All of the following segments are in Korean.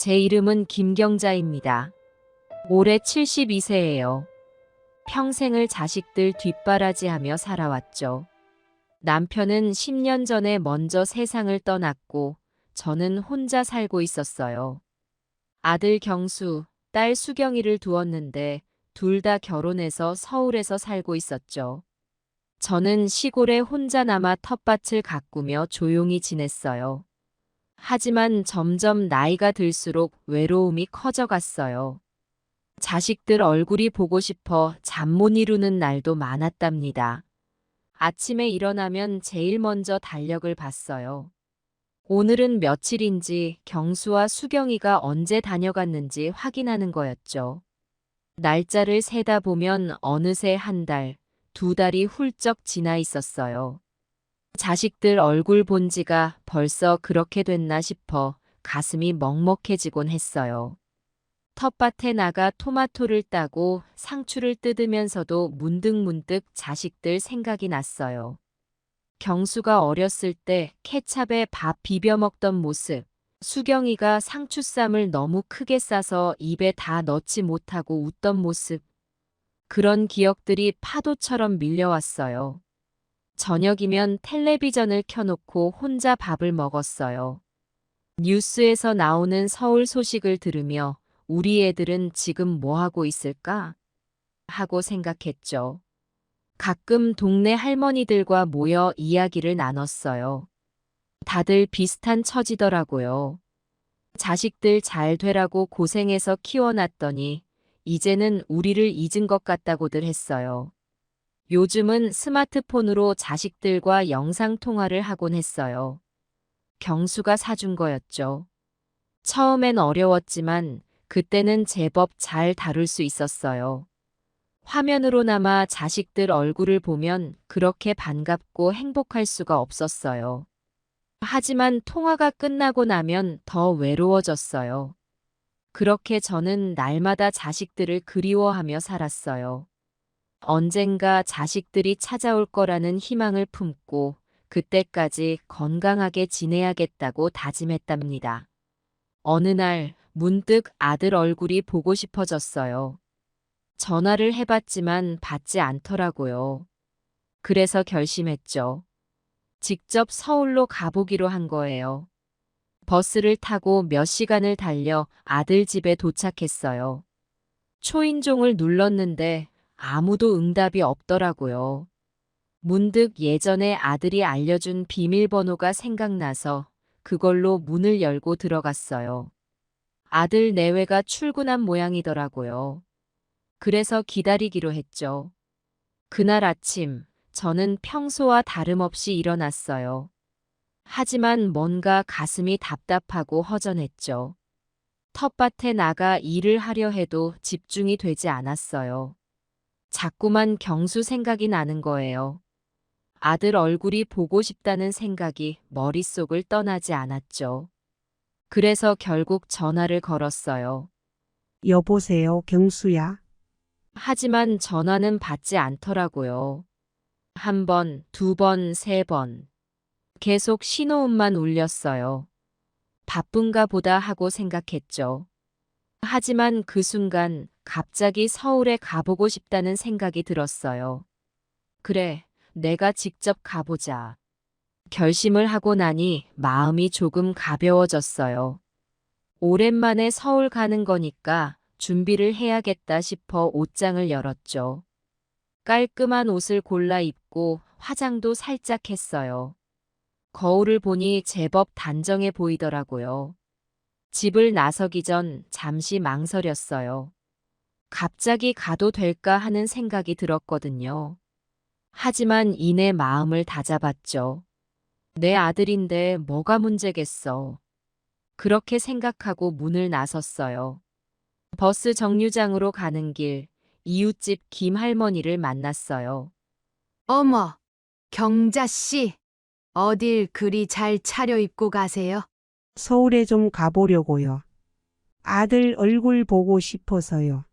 제 이름은 김경자입니다. 올해 72세예요. 평생을 자식들 뒷바라지하며 살아왔죠. 남편은 10년 전에 먼저 세상을 떠났고 저는 혼자 살고 있었어요. 아들 경수, 딸 수경이를 두었는데 둘 다 결혼해서 서울에서 살고 있었죠. 저는 시골에 혼자 남아 텃밭을 가꾸며 조용히 지냈어요. 하지만 점점 나이가 들수록 외로움이 커져갔어요. 자식들 얼굴이 보고 싶어 잠 못 이루는 날도 많았답니다. 아침에 일어나면 제일 먼저 달력을 봤어요. 오늘은 며칠인지 경수와 수경이가 언제 다녀갔는지 확인하는 거였죠. 날짜를 세다 보면 어느새 한 달, 두 달이 훌쩍 지나 있었어요. 자식들 얼굴 본 지가 벌써 그렇게 됐나 싶어 가슴이 먹먹해지곤 했어요. 텃밭에 나가 토마토를 따고 상추를 뜯으면서도 문득문득 자식들 생각이 났어요. 경수가 어렸을 때 케찹에 밥 비벼 먹던 모습, 수경이가 상추쌈을 너무 크게 싸서 입에 다 넣지 못하고 웃던 모습, 그런 기억들이 파도처럼 밀려왔어요. 저녁이면 텔레비전을 켜놓고 혼자 밥을 먹었어요. 뉴스에서 나오는 서울 소식을 들으며 우리 애들은 지금 뭐 하고 있을까? 하고 생각했죠. 가끔 동네 할머니들과 모여 이야기를 나눴어요. 다들 비슷한 처지더라고요. 자식들 잘 되라고 고생해서 키워놨더니 이제는 우리를 잊은 것 같다고들 했어요. 요즘은 스마트폰으로 자식들과 영상통화를 하곤 했어요. 경수가 사준 거였죠. 처음엔 어려웠지만 그때는 제법 잘 다룰 수 있었어요. 화면으로나마 자식들 얼굴을 보면 그렇게 반갑고 행복할 수가 없었어요. 하지만 통화가 끝나고 나면 더 외로워졌어요. 그렇게 저는 날마다 자식들을 그리워하며 살았어요. 언젠가 자식들이 찾아올 거라는 희망을 품고 그때까지 건강하게 지내야겠다고 다짐했답니다. 어느 날 문득 아들 얼굴이 보고 싶어졌어요. 전화를 해봤지만 받지 않더라고요. 그래서 결심했죠. 직접 서울로 가보기로 한 거예요. 버스를 타고 몇 시간을 달려 아들 집에 도착했어요. 초인종을 눌렀는데 아무도 응답이 없더라고요. 문득 예전에 아들이 알려준 비밀번호가 생각나서 그걸로 문을 열고 들어갔어요. 아들 내외가 출근한 모양이더라고요. 그래서 기다리기로 했죠. 그날 아침, 저는 평소와 다름없이 일어났어요. 하지만 뭔가 가슴이 답답하고 허전했죠. 텃밭에 나가 일을 하려 해도 집중이 되지 않았어요. 자꾸만 경수 생각이 나는 거예요. 아들 얼굴이 보고 싶다는 생각이 머릿속을 떠나지 않았죠. 그래서 결국 전화를 걸었어요. 여보세요, 경수야. 하지만 전화는 받지 않더라고요. 한 번, 두 번, 세 번. 계속 신호음만 울렸어요. 바쁜가 보다 하고 생각했죠. 하지만 그 순간 갑자기 서울에 가보고 싶다는 생각이 들었어요. 그래, 내가 직접 가보자. 결심을 하고 나니 마음이 조금 가벼워졌어요. 오랜만에 서울 가는 거니까 준비를 해야겠다 싶어 옷장을 열었죠. 깔끔한 옷을 골라 입고 화장도 살짝 했어요. 거울을 보니 제법 단정해 보이더라고요. 집을 나서기 전 잠시 망설였어요. 갑자기 가도 될까 하는 생각이 들었거든요. 하지만 이내 마음을 다잡았죠. 내 아들인데 뭐가 문제겠어. 그렇게 생각하고 문을 나섰어요. 버스 정류장으로 가는 길, 이웃집 김 할머니를 만났어요. 어머, 경자 씨, 어딜 그리 잘 차려입고 가세요? 서울에 좀 가보려고요. 아들 얼굴 보고 싶어서요.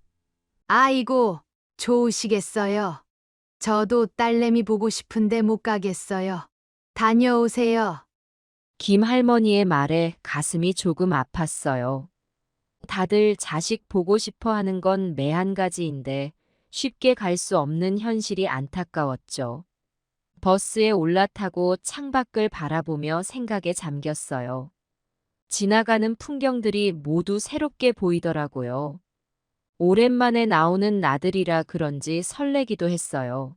아이고, 좋으시겠어요. 저도 딸내미 보고 싶은데 못 가겠어요. 다녀오세요. 김 할머니의 말에 가슴이 조금 아팠어요. 다들 자식 보고 싶어 하는 건 매한 가지인데 쉽게 갈 수 없는 현실이 안타까웠죠. 버스에 올라타고 창밖을 바라보며 생각에 잠겼어요. 지나가는 풍경들이 모두 새롭게 보이더라고요. 오랜만에 나오는 나들이라 그런지 설레기도 했어요.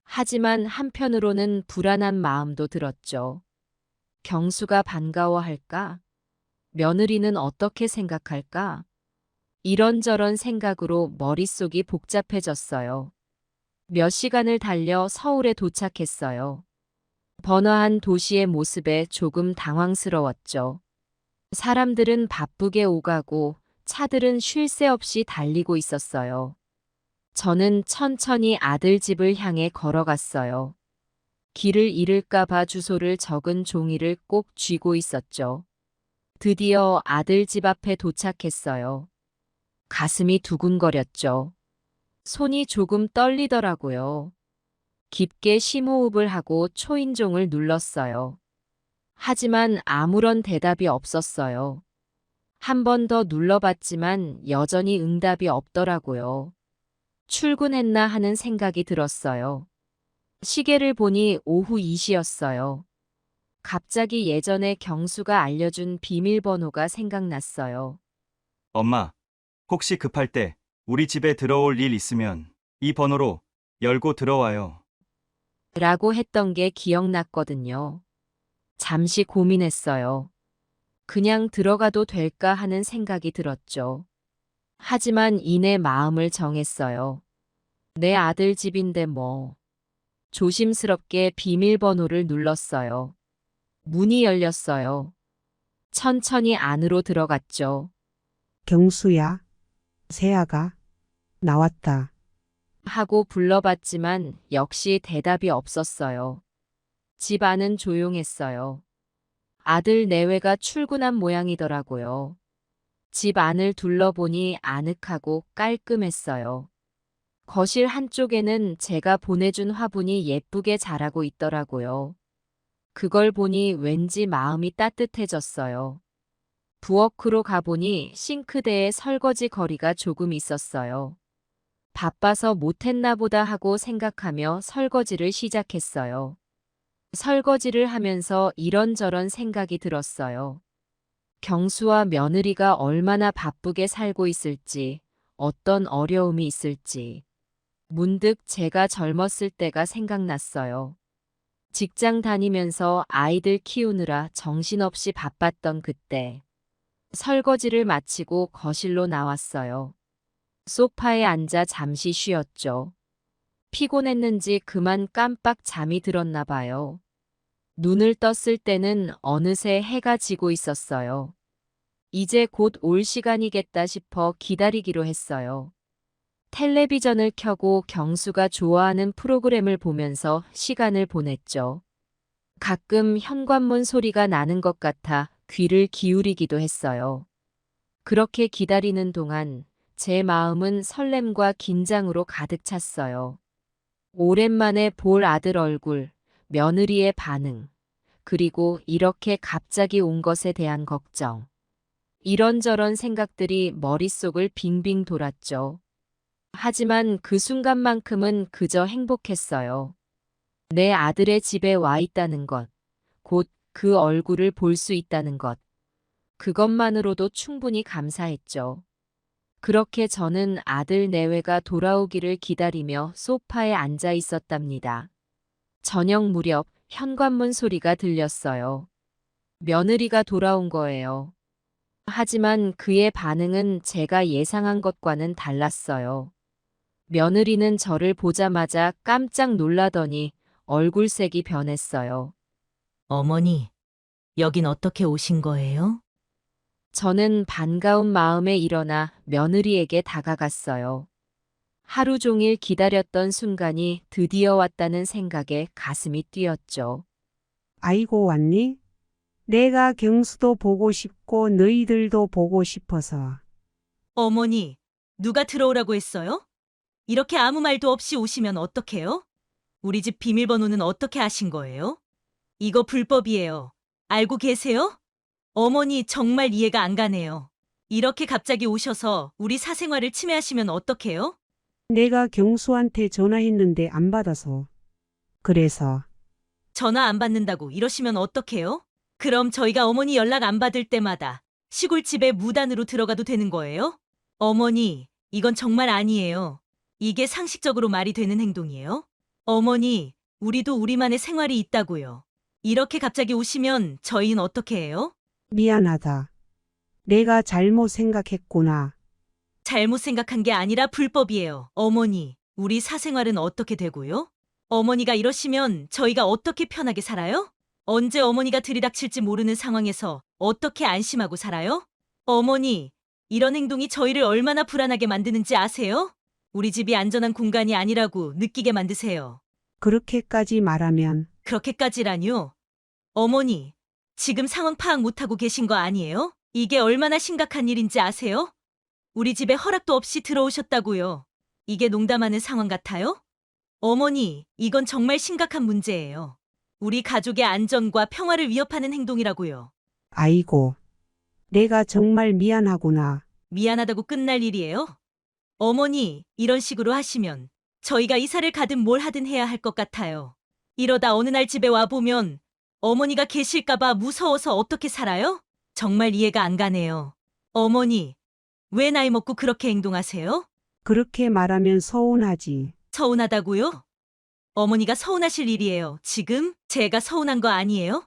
하지만 한편으로는 불안한 마음도 들었죠. 경수가 반가워할까? 며느리는 어떻게 생각할까? 이런저런 생각으로 머릿속이 복잡해졌어요. 몇 시간을 달려 서울에 도착했어요. 번화한 도시의 모습에 조금 당황스러웠죠. 사람들은 바쁘게 오가고 차들은 쉴 새 없이 달리고 있었어요. 저는 천천히 아들 집을 향해 걸어갔어요. 길을 잃을까봐 주소를 적은 종이를 꼭 쥐고 있었죠. 드디어 아들 집 앞에 도착했어요. 가슴이 두근거렸죠. 손이 조금 떨리더라고요. 깊게 심호흡을 하고 초인종을 눌렀어요. 하지만 아무런 대답이 없었어요. 한 번 더 눌러봤지만 여전히 응답이 없더라고요. 출근했나 하는 생각이 들었어요. 시계를 보니 오후 2시였어요. 갑자기 예전에 경수가 알려준 비밀번호가 생각났어요. 엄마, 혹시 급할 때 우리 집에 들어올 일 있으면 이 번호로 열고 들어와요. 라고 했던 게 기억났거든요. 잠시 고민했어요. 그냥 들어가도 될까 하는 생각이 들었죠. 하지만 이내 마음을 정했어요. 내 아들 집인데 뭐. 조심스럽게 비밀번호를 눌렀어요. 문이 열렸어요. 천천히 안으로 들어갔죠. 경수야, 세아가 나왔다. 하고 불러봤지만 역시 대답이 없었어요. 집 안은 조용했어요. 아들 내외가 출근한 모양이더라고요. 집 안을 둘러보니 아늑하고 깔끔했어요. 거실 한쪽에는 제가 보내준 화분이 예쁘게 자라고 있더라고요. 그걸 보니 왠지 마음이 따뜻해졌어요. 부엌으로 가보니 싱크대에 설거지 거리가 조금 있었어요. 바빠서 못했나 보다 하고 생각하며 설거지를 시작했어요. 설거지를 하면서 이런저런 생각이 들었어요. 경수와 며느리가 얼마나 바쁘게 살고 있을지, 어떤 어려움이 있을지. 문득 제가 젊었을 때가 생각났어요. 직장 다니면서 아이들 키우느라 정신없이 바빴던 그때. 설거지를 마치고 거실로 나왔어요. 소파에 앉아 잠시 쉬었죠. 피곤했는지 그만 깜빡 잠이 들었나 봐요. 눈을 떴을 때는 어느새 해가 지고 있었어요. 이제 곧 올 시간이겠다 싶어 기다리기로 했어요. 텔레비전을 켜고 경수가 좋아하는 프로그램을 보면서 시간을 보냈죠. 가끔 현관문 소리가 나는 것 같아 귀를 기울이기도 했어요. 그렇게 기다리는 동안 제 마음은 설렘과 긴장으로 가득 찼어요. 오랜만에 볼 아들 얼굴, 며느리의 반응, 그리고 이렇게 갑자기 온 것에 대한 걱정. 이런저런 생각들이 머릿속을 빙빙 돌았죠. 하지만 그 순간만큼은 그저 행복했어요. 내 아들의 집에 와 있다는 것, 곧 그 얼굴을 볼 수 있다는 것. 그것만으로도 충분히 감사했죠. 그렇게 저는 아들 내외가 돌아오기를 기다리며 소파에 앉아 있었답니다. 저녁 무렵 현관문 소리가 들렸어요. 며느리가 돌아온 거예요. 하지만 그의 반응은 제가 예상한 것과는 달랐어요. 며느리는 저를 보자마자 깜짝 놀라더니 얼굴색이 변했어요. 어머니, 여긴 어떻게 오신 거예요? 저는 반가운 마음에 일어나 며느리에게 다가갔어요. 하루 종일 기다렸던 순간이 드디어 왔다는 생각에 가슴이 뛰었죠. 아이고 왔니? 내가 경수도 보고 싶고 너희들도 보고 싶어서. 어머니, 누가 들어오라고 했어요? 이렇게 아무 말도 없이 오시면 어떡해요? 우리 집 비밀번호는 어떻게 아신 거예요? 이거 불법이에요. 알고 계세요? 어머니 정말 이해가 안 가네요. 이렇게 갑자기 오셔서 우리 사생활을 침해하시면 어떡해요? 내가 경수한테 전화했는데 안 받아서. 그래서 전화 안 받는다고 이러시면 어떡해요? 그럼 저희가 어머니 연락 안 받을 때마다 시골집에 무단으로 들어가도 되는 거예요? 어머니, 이건 정말 아니에요. 이게 상식적으로 말이 되는 행동이에요? 어머니, 우리도 우리만의 생활이 있다고요. 이렇게 갑자기 오시면 저희는 어떻게 해요? 미안하다. 내가 잘못 생각했구나. 잘못 생각한 게 아니라 불법이에요. 어머니, 우리 사생활은 어떻게 되고요? 어머니가 이러시면 저희가 어떻게 편하게 살아요? 언제 어머니가 들이닥칠지 모르는 상황에서 어떻게 안심하고 살아요? 어머니, 이런 행동이 저희를 얼마나 불안하게 만드는지 아세요? 우리 집이 안전한 공간이 아니라고 느끼게 만드세요. 그렇게까지 말하면 그렇게까지라뇨? 어머니, 지금 상황 파악 못하고 계신 거 아니에요? 이게 얼마나 심각한 일인지 아세요? 우리 집에 허락도 없이 들어오셨다고요. 이게 농담하는 상황 같아요? 어머니, 이건 정말 심각한 문제예요. 우리 가족의 안전과 평화를 위협하는 행동이라고요. 아이고. 내가 정말 미안하구나. 미안하다고 끝날 일이에요? 어머니, 이런 식으로 하시면 저희가 이사를 가든 뭘 하든 해야 할 것 같아요. 이러다 어느 날 집에 와보면 어머니가 계실까봐 무서워서 어떻게 살아요? 정말 이해가 안 가네요. 어머니, 왜 나이 먹고 그렇게 행동하세요? 그렇게 말하면 서운하지. 서운하다고요? 어머니가 서운하실 일이에요. 지금 제가 서운한 거 아니에요?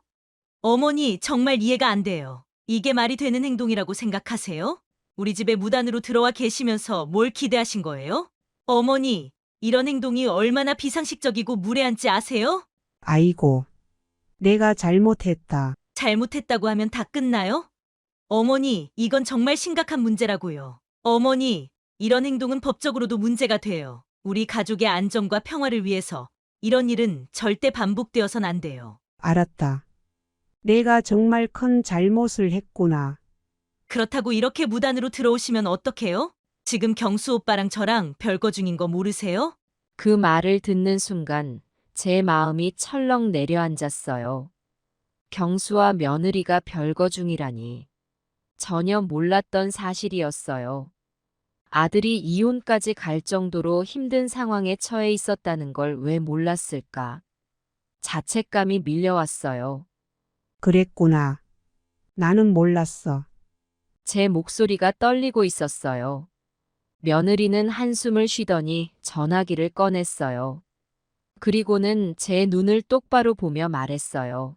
어머니, 정말 이해가 안 돼요. 이게 말이 되는 행동이라고 생각하세요? 우리 집에 무단으로 들어와 계시면서 뭘 기대하신 거예요? 어머니, 이런 행동이 얼마나 비상식적이고 무례한지 아세요? 아이고. 내가 잘못했다. 잘못했다고 하면 다 끝나요? 어머니, 이건 정말 심각한 문제라고요. 어머니, 이런 행동은 법적으로도 문제가 돼요. 우리 가족의 안전과 평화를 위해서 이런 일은 절대 반복되어선 안 돼요. 알았다. 내가 정말 큰 잘못을 했구나. 그렇다고 이렇게 무단으로 들어오시면 어떡해요? 지금 경수 오빠랑 저랑 별거 중인 거 모르세요? 그 말을 듣는 순간 제 마음이 철렁 내려앉았어요. 경수와 며느리가 별거 중이라니. 전혀 몰랐던 사실이었어요. 아들이 이혼까지 갈 정도로 힘든 상황에 처해 있었다는 걸 왜 몰랐을까? 자책감이 밀려왔어요. 그랬구나. 나는 몰랐어. 제 목소리가 떨리고 있었어요. 며느리는 한숨을 쉬더니 전화기를 꺼냈어요. 그리고는 제 눈을 똑바로 보며 말했어요.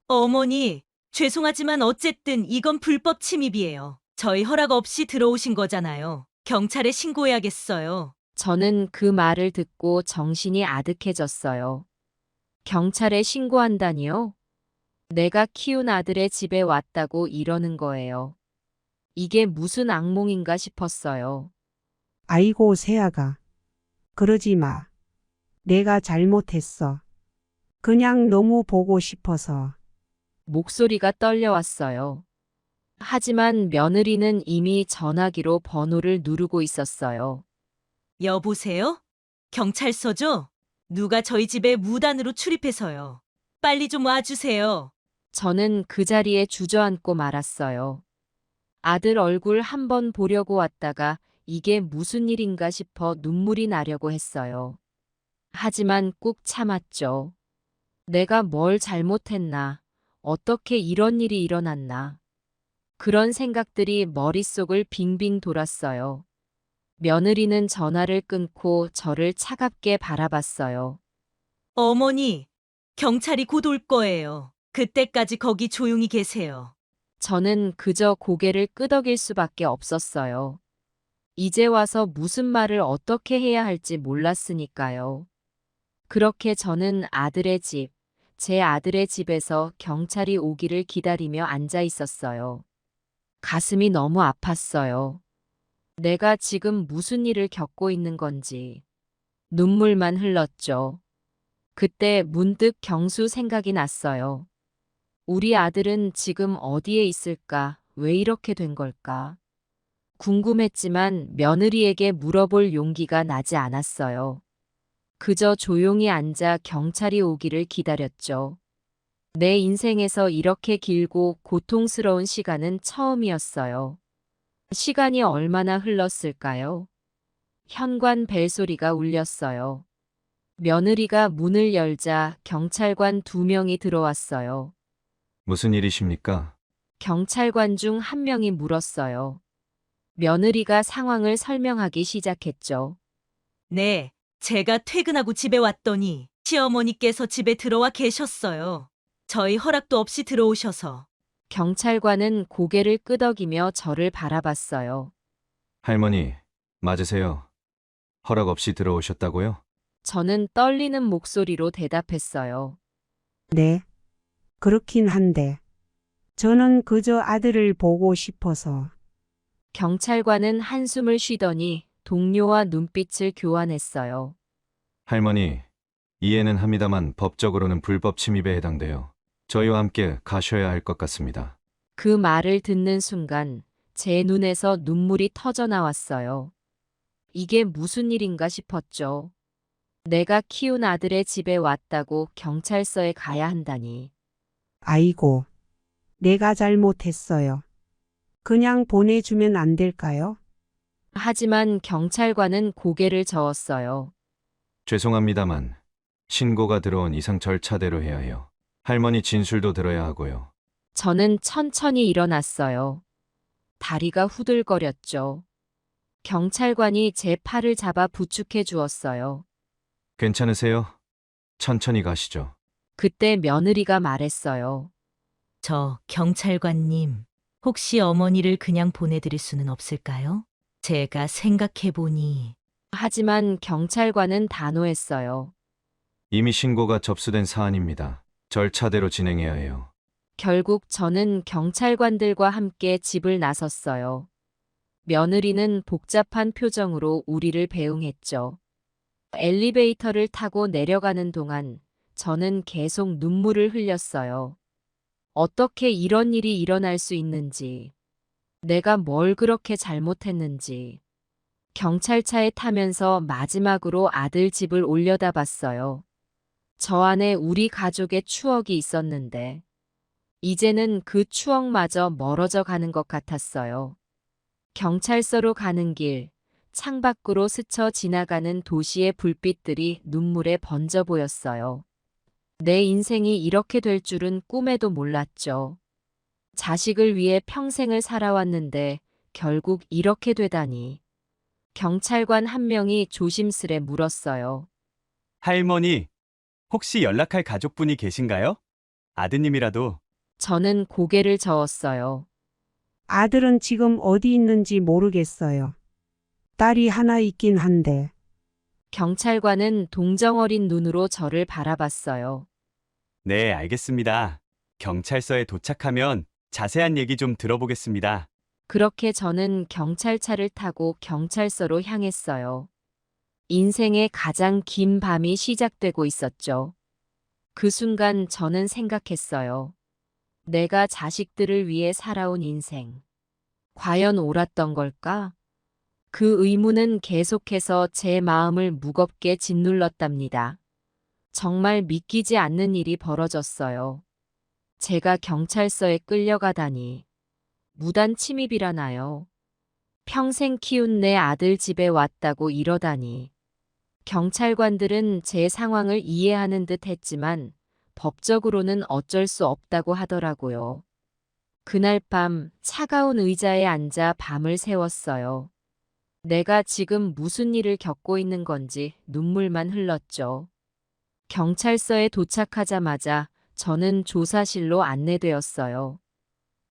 어머니, 죄송하지만 어쨌든 이건 불법 침입이에요. 저희 허락 없이 들어오신 거잖아요. 경찰에 신고해야겠어요. 저는 그 말을 듣고 정신이 아득해졌어요. 경찰에 신고한다니요? 내가 키운 아들의 집에 왔다고 이러는 거예요. 이게 무슨 악몽인가 싶었어요. 아이고, 새아가. 그러지 마. 내가 잘못했어. 그냥 너무 보고 싶어서. 목소리가 떨려왔어요. 하지만 며느리는 이미 전화기로 번호를 누르고 있었어요. 여보세요? 경찰서죠? 누가 저희 집에 무단으로 출입해서요. 빨리 좀 와주세요. 저는 그 자리에 주저앉고 말았어요. 아들 얼굴 한번 보려고 왔다가 이게 무슨 일인가 싶어 눈물이 나려고 했어요. 하지만 꾹 참았죠. 내가 뭘 잘못했나? 어떻게 이런 일이 일어났나? 그런 생각들이 머릿속을 빙빙 돌았어요. 며느리는 전화를 끊고 저를 차갑게 바라봤어요. 어머니, 경찰이 곧 올 거예요. 그때까지 거기 조용히 계세요. 저는 그저 고개를 끄덕일 수밖에 없었어요. 이제 와서 무슨 말을 어떻게 해야 할지 몰랐으니까요. 그렇게 저는 아들의 집, 제 아들의 집에서 경찰이 오기를 기다리며 앉아 있었어요. 가슴이 너무 아팠어요. 내가 지금 무슨 일을 겪고 있는 건지. 눈물만 흘렀죠. 그때 문득 경수 생각이 났어요. 우리 아들은 지금 어디에 있을까? 왜 이렇게 된 걸까? 궁금했지만 며느리에게 물어볼 용기가 나지 않았어요. 그저 조용히 앉아 경찰이 오기를 기다렸죠. 내 인생에서 이렇게 길고 고통스러운 시간은 처음이었어요. 시간이 얼마나 흘렀을까요? 현관 벨소리가 울렸어요. 며느리가 문을 열자 경찰관 2명이 들어왔어요. 무슨 일이십니까? 경찰관 중 한 명이 물었어요. 며느리가 상황을 설명하기 시작했죠. 네, 제가 퇴근하고 집에 왔더니 시어머니께서 집에 들어와 계셨어요. 저희 허락도 없이 들어오셔서. 경찰관은 고개를 끄덕이며 저를 바라봤어요. 할머니, 맞으세요? 허락 없이 들어오셨다고요? 저는 떨리는 목소리로 대답했어요. 네. 그렇긴 한데. 저는 그저 아들을 보고 싶어서. 경찰관은 한숨을 쉬더니 동료와 눈빛을 교환했어요. 할머니, 이해는 합니다만 법적으로는 불법 침입에 해당돼요. 저희와 함께 가셔야 할 것 같습니다. 그 말을 듣는 순간 제 눈에서 눈물이 터져 나왔어요. 이게 무슨 일인가 싶었죠. 내가 키운 아들의 집에 왔다고 경찰서에 가야 한다니. 아이고. 내가 잘못했어요. 그냥 보내주면 안 될까요? 하지만 경찰관은 고개를 저었어요. 죄송합니다만 신고가 들어온 이상 절차대로 해야 해요. 할머니 진술도 들어야 하고요. 저는 천천히 일어났어요. 다리가 후들거렸죠. 경찰관이 제 팔을 잡아 부축해 주었어요. 괜찮으세요? 천천히 가시죠. 그때 며느리가 말했어요. 저 경찰관님, 혹시 어머니를 그냥 보내드릴 수는 없을까요? 제가 생각해보니 하지만 경찰관은 단호했어요. 이미 신고가 접수된 사안입니다. 절차대로 진행해야 해요. 결국 저는 경찰관들과 함께 집을 나섰어요. 며느리는 복잡한 표정으로 우리를 배웅했죠. 엘리베이터를 타고 내려가는 동안 저는 계속 눈물을 흘렸어요. 어떻게 이런 일이 일어날 수 있는지, 내가 뭘 그렇게 잘못했는지. 경찰차에 타면서 마지막으로 아들 집을 올려다봤어요. 저 안에 우리 가족의 추억이 있었는데, 이제는 그 추억마저 멀어져 가는 것 같았어요. 경찰서로 가는 길, 창밖으로 스쳐 지나가는 도시의 불빛들이 눈물에 번져 보였어요. 내 인생이 이렇게 될 줄은 꿈에도 몰랐죠. 자식을 위해 평생을 살아왔는데 결국 이렇게 되다니. 경찰관 한 명이 조심스레 물었어요. 할머니, 혹시 연락할 가족분이 계신가요? 아드님이라도. 저는 고개를 저었어요. 아들은 지금 어디 있는지 모르겠어요. 딸이 하나 있긴 한데. 경찰관은 동정어린 눈으로 저를 바라봤어요. 네, 알겠습니다. 경찰서에 도착하면 자세한 얘기 좀 들어보겠습니다. 그렇게 저는 경찰차를 타고 경찰서로 향했어요. 인생의 가장 긴 밤이 시작되고 있었죠. 그 순간 저는 생각했어요. 내가 자식들을 위해 살아온 인생. 과연 옳았던 걸까? 그 의문은 계속해서 제 마음을 무겁게 짓눌렀답니다. 정말 믿기지 않는 일이 벌어졌어요. 제가 경찰서에 끌려가다니. 무단 침입이라나요? 평생 키운 내 아들 집에 왔다고 이러다니. 경찰관들은 제 상황을 이해하는 듯 했지만 법적으로는 어쩔 수 없다고 하더라고요. 그날 밤 차가운 의자에 앉아 밤을 새웠어요. 내가 지금 무슨 일을 겪고 있는 건지 눈물만 흘렀죠. 경찰서에 도착하자마자 저는 조사실로 안내되었어요.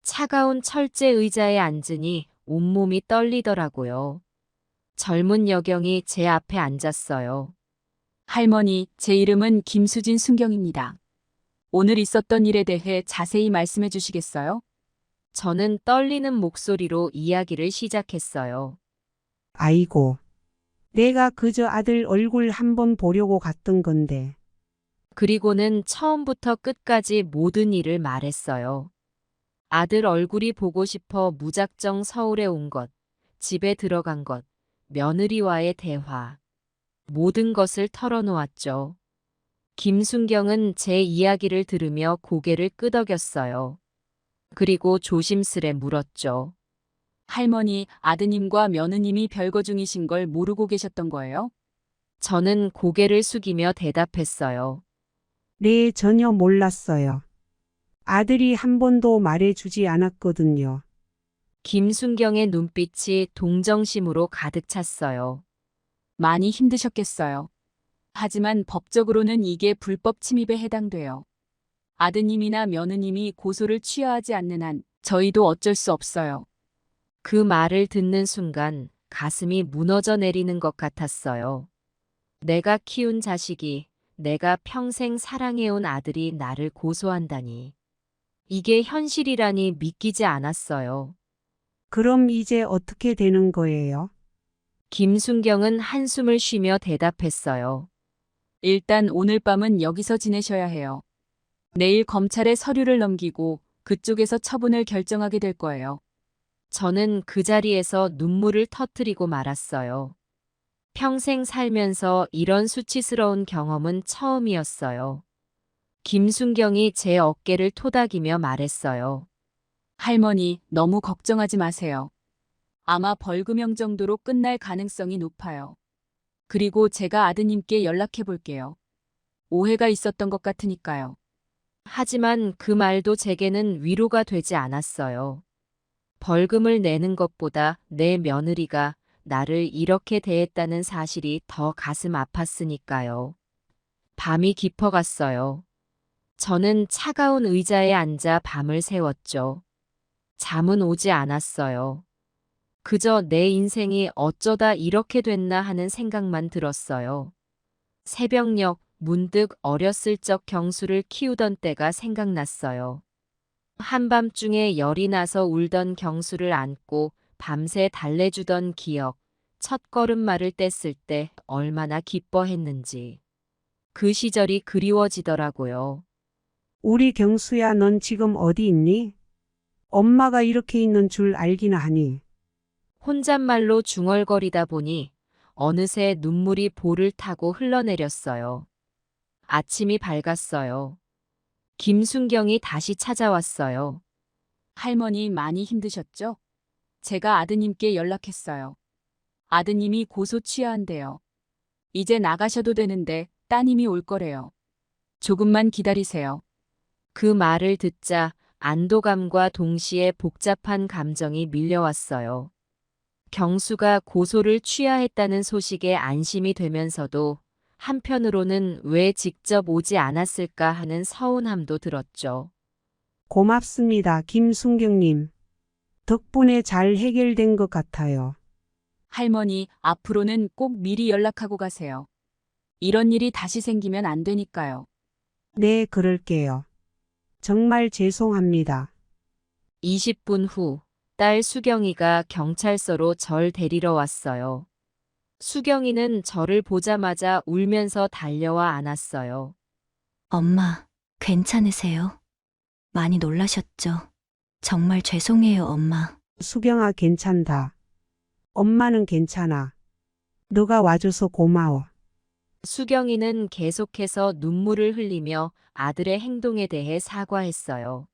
차가운 철제 의자에 앉으니 온몸이 떨리더라고요. 젊은 여경이 제 앞에 앉았어요. 할머니, 제 이름은 김수진 순경입니다. 오늘 있었던 일에 대해 자세히 말씀해 주시겠어요? 저는 떨리는 목소리로 이야기를 시작했어요. 아이고. 내가 그저 아들 얼굴 한번 보려고 갔던 건데. 그리고는 처음부터 끝까지 모든 일을 말했어요. 아들 얼굴이 보고 싶어 무작정 서울에 온 것, 집에 들어간 것, 며느리와의 대화. 모든 것을 털어놓았죠. 김순경은 제 이야기를 들으며 고개를 끄덕였어요. 그리고 조심스레 물었죠. 할머니, 아드님과 며느님이 별거 중이신 걸 모르고 계셨던 거예요? 저는 고개를 숙이며 대답했어요. 네, 전혀 몰랐어요. 아들이 한 번도 말해주지 않았거든요. 김순경의 눈빛이 동정심으로 가득 찼어요. 많이 힘드셨겠어요. 하지만 법적으로는 이게 불법 침입에 해당돼요. 아드님이나 며느님이 고소를 취하하지 않는 한 저희도 어쩔 수 없어요. 그 말을 듣는 순간 가슴이 무너져 내리는 것 같았어요. 내가 키운 자식이, 내가 평생 사랑해온 아들이 나를 고소한다니. 이게 현실이라니 믿기지 않았어요. 그럼 이제 어떻게 되는 거예요? 김순경은 한숨을 쉬며 대답했어요. 일단 오늘 밤은 여기서 지내셔야 해요. 내일 검찰에 서류를 넘기고 그쪽에서 처분을 결정하게 될 거예요. 저는 그 자리에서 눈물을 터뜨리고 말았어요. 평생 살면서 이런 수치스러운 경험은 처음이었어요. 김순경이 제 어깨를 토닥이며 말했어요. 할머니, 너무 걱정하지 마세요. 아마 벌금형 정도로 끝날 가능성이 높아요. 그리고 제가 아드님께 연락해 볼게요. 오해가 있었던 것 같으니까요. 하지만 그 말도 제게는 위로가 되지 않았어요. 벌금을 내는 것보다 내 며느리가 나를 이렇게 대했다는 사실이 더 가슴 아팠으니까요. 밤이 깊어갔어요. 저는 차가운 의자에 앉아 밤을 새웠죠. 잠은 오지 않았어요. 그저 내 인생이 어쩌다 이렇게 됐나 하는 생각만 들었어요. 새벽녘 문득 어렸을 적 경수를 키우던 때가 생각났어요. 한밤중에 열이 나서 울던 경수를 안고 밤새 달래주던 기억, 첫 걸음마를 뗐을 때 얼마나 기뻐했는지. 그 시절이 그리워지더라고요. 우리 경수야, 넌 지금 어디 있니? 엄마가 이렇게 있는 줄 알기나 하니. 혼잣말로 중얼거리다 보니 어느새 눈물이 볼을 타고 흘러내렸어요. 아침이 밝았어요. 김순경이 다시 찾아왔어요. 할머니 많이 힘드셨죠? 제가 아드님께 연락했어요. 아드님이 고소 취하한대요. 이제 나가셔도 되는데 따님이 올 거래요. 조금만 기다리세요. 그 말을 듣자 안도감과 동시에 복잡한 감정이 밀려왔어요. 경수가 고소를 취하했다는 소식에 안심이 되면서도 한편으로는 왜 직접 오지 않았을까 하는 서운함도 들었죠. 고맙습니다, 김순경님. 덕분에 잘 해결된 것 같아요. 할머니, 앞으로는 꼭 미리 연락하고 가세요. 이런 일이 다시 생기면 안 되니까요. 네, 그럴게요. 정말 죄송합니다. 20분 후, 딸 수경이가 경찰서로 절 데리러 왔어요. 수경이는 저를 보자마자 울면서 달려와 안았어요. 엄마, 괜찮으세요? 많이 놀라셨죠? 정말 죄송해요, 엄마. 수경아, 괜찮다. 엄마는 괜찮아. 너가 와줘서 고마워. 수경이는 계속해서 눈물을 흘리며 아들의 행동에 대해 사과했어요.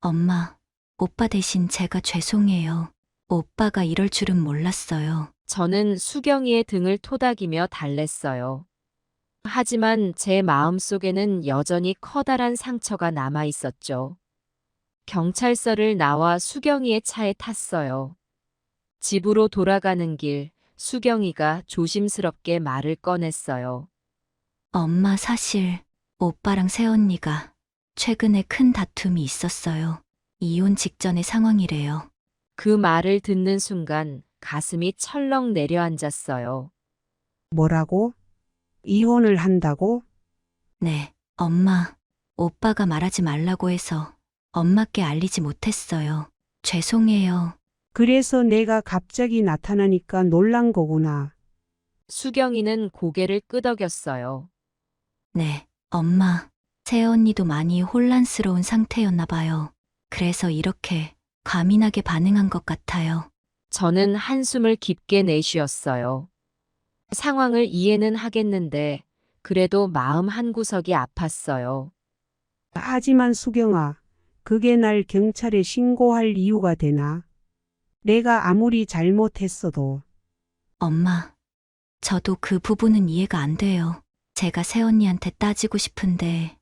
엄마, 오빠 대신 제가 죄송해요. 오빠가 이럴 줄은 몰랐어요. 저는 수경이의 등을 토닥이며 달랬어요. 하지만 제 마음속에는 여전히 커다란 상처가 남아 있었죠. 경찰서를 나와 수경이의 차에 탔어요. 집으로 돌아가는 길, 수경이가 조심스럽게 말을 꺼냈어요. 엄마, 사실 오빠랑 새언니가 최근에 큰 다툼이 있었어요. 이혼 직전의 상황이래요. 그 말을 듣는 순간 가슴이 철렁 내려앉았어요. 뭐라고? 이혼을 한다고? 네, 엄마. 오빠가 말하지 말라고 해서 엄마께 알리지 못했어요. 죄송해요. 그래서 내가 갑자기 나타나니까 놀란 거구나. 수경이는 고개를 끄덕였어요. 네, 엄마. 새언니도 많이 혼란스러운 상태였나 봐요. 그래서 이렇게 과민하게 반응한 것 같아요. 저는 한숨을 깊게 내쉬었어요. 상황을 이해는 하겠는데 그래도 마음 한구석이 아팠어요. 하지만 수경아, 그게 날 경찰에 신고할 이유가 되나? 내가 아무리 잘못했어도 엄마, 저도 그 부분은 이해가 안 돼요. 제가 새언니한테 따지고 싶은데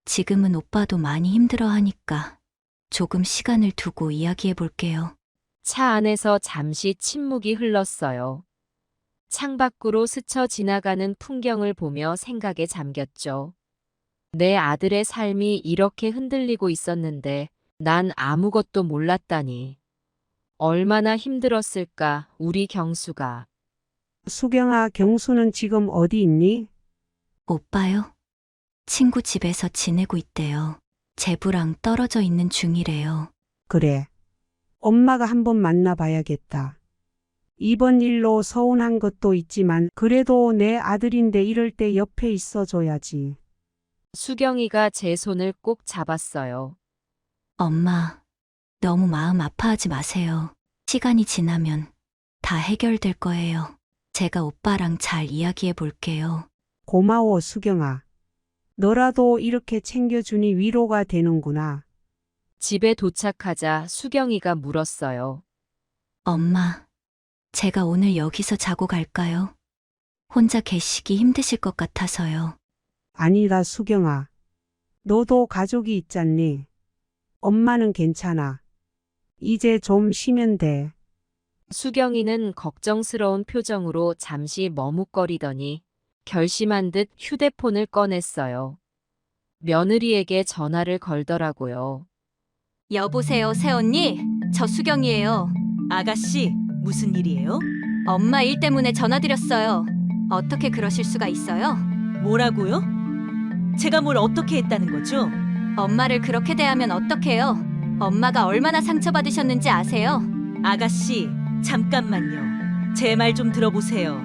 지금은 오빠도 많이 힘들어 하니까 조금 시간을 두고 이야기해 볼게요. 차 안에서 잠시 침묵이 흘렀어요. 창밖으로 스쳐 지나가는 풍경을 보며 생각에 잠겼죠. 내 아들의 삶이 이렇게 흔들리고 있었는데 난 아무것도 몰랐다니. 얼마나 힘들었을까, 우리 경수가. 수경아, 경수는 지금 어디 있니? 오빠요? 친구 집에서 지내고 있대요. 제부랑 떨어져 있는 중이래요. 그래. 엄마가 한번 만나봐야겠다. 이번 일로 서운한 것도 있지만 그래도 내 아들인데 이럴 때 옆에 있어줘야지. 수경이가 제 손을 꼭 잡았어요. 엄마, 너무 마음 아파하지 마세요. 시간이 지나면 다 해결될 거예요. 제가 오빠랑 잘 이야기해 볼게요. 고마워, 수경아. 너라도 이렇게 챙겨주니 위로가 되는구나. 집에 도착하자 수경이가 물었어요. 엄마, 제가 오늘 여기서 자고 갈까요? 혼자 계시기 힘드실 것 같아서요. 아니다, 수경아. 너도 가족이 있잖니. 엄마는 괜찮아. 이제 좀 쉬면 돼. 수경이는 걱정스러운 표정으로 잠시 머뭇거리더니 결심한 듯 휴대폰을 꺼냈어요. 며느리에게 전화를 걸더라고요. 여보세요, 새언니? 저 수경이에요. 아가씨, 무슨 일이에요? 엄마 일 때문에 전화드렸어요. 어떻게 그러실 수가 있어요? 뭐라고요? 제가 뭘 어떻게 했다는 거죠? 엄마를 그렇게 대하면 어떡해요? 엄마가 얼마나 상처받으셨는지 아세요? 아가씨, 잠깐만요. 제 말 좀 들어보세요.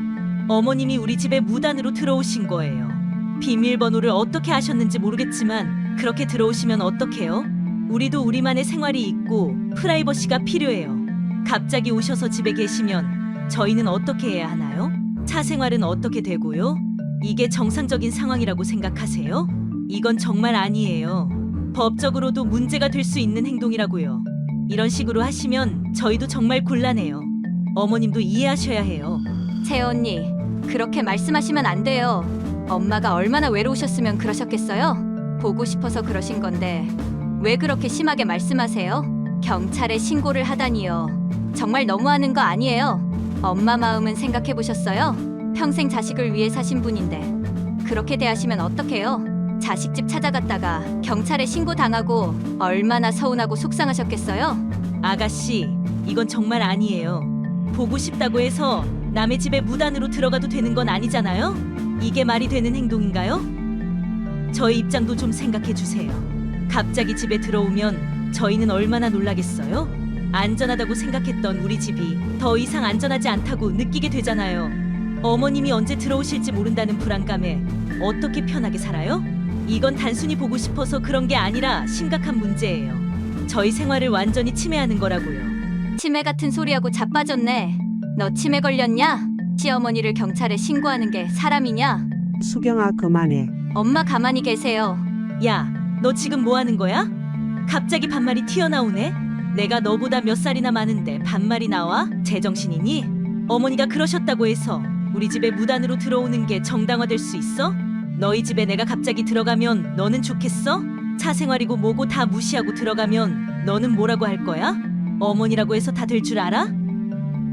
어머님이 우리 집에 무단으로 들어오신 거예요. 비밀번호를 어떻게 하셨는지 모르겠지만 그렇게 들어오시면 어떡해요? 우리도 우리만의 생활이 있고 프라이버시가 필요해요. 갑자기 오셔서 집에 계시면 저희는 어떻게 해야 하나요? 차 생활은 어떻게 되고요? 이게 정상적인 상황이라고 생각하세요? 이건 정말 아니에요. 법적으로도 문제가 될 수 있는 행동이라고요. 이런 식으로 하시면 저희도 정말 곤란해요. 어머님도 이해하셔야 해요. 새언니, 그렇게 말씀하시면 안 돼요. 엄마가 얼마나 외로우셨으면 그러셨겠어요? 보고 싶어서 그러신 건데 왜 그렇게 심하게 말씀하세요? 경찰에 신고를 하다니요. 정말 너무하는 거 아니에요? 엄마 마음은 생각해 보셨어요? 평생 자식을 위해 사신 분인데 그렇게 대하시면 어떡해요? 자식 집 찾아갔다가 경찰에 신고 당하고 얼마나 서운하고 속상하셨겠어요? 아가씨, 이건 정말 아니에요. 보고 싶다고 해서 남의 집에 무단으로 들어가도 되는 건 아니잖아요? 이게 말이 되는 행동인가요? 저희 입장도 좀 생각해 주세요. 갑자기 집에 들어오면 저희는 얼마나 놀라겠어요? 안전하다고 생각했던 우리 집이 더 이상 안전하지 않다고 느끼게 되잖아요. 어머님이 언제 들어오실지 모른다는 불안감에 어떻게 편하게 살아요? 이건 단순히 보고 싶어서 그런 게 아니라 심각한 문제예요. 저희 생활을 완전히 침해하는 거라고요. 치매 같은 소리하고 자빠졌네. 너 치매 걸렸냐? 시어머니를 경찰에 신고하는 게 사람이냐? 수경아, 그만해. 엄마 가만히 계세요. 야, 너 지금 뭐 하는 거야? 갑자기 반말이 튀어나오네? 내가 너보다 몇 살이나 많은데 반말이 나와? 제정신이니? 어머니가 그러셨다고 해서 우리 집에 무단으로 들어오는 게 정당화될 수 있어? 너희 집에 내가 갑자기 들어가면 너는 좋겠어? 차 생활이고 뭐고 다 무시하고 들어가면 너는 뭐라고 할 거야? 어머니라고 해서 다 될 줄 알아?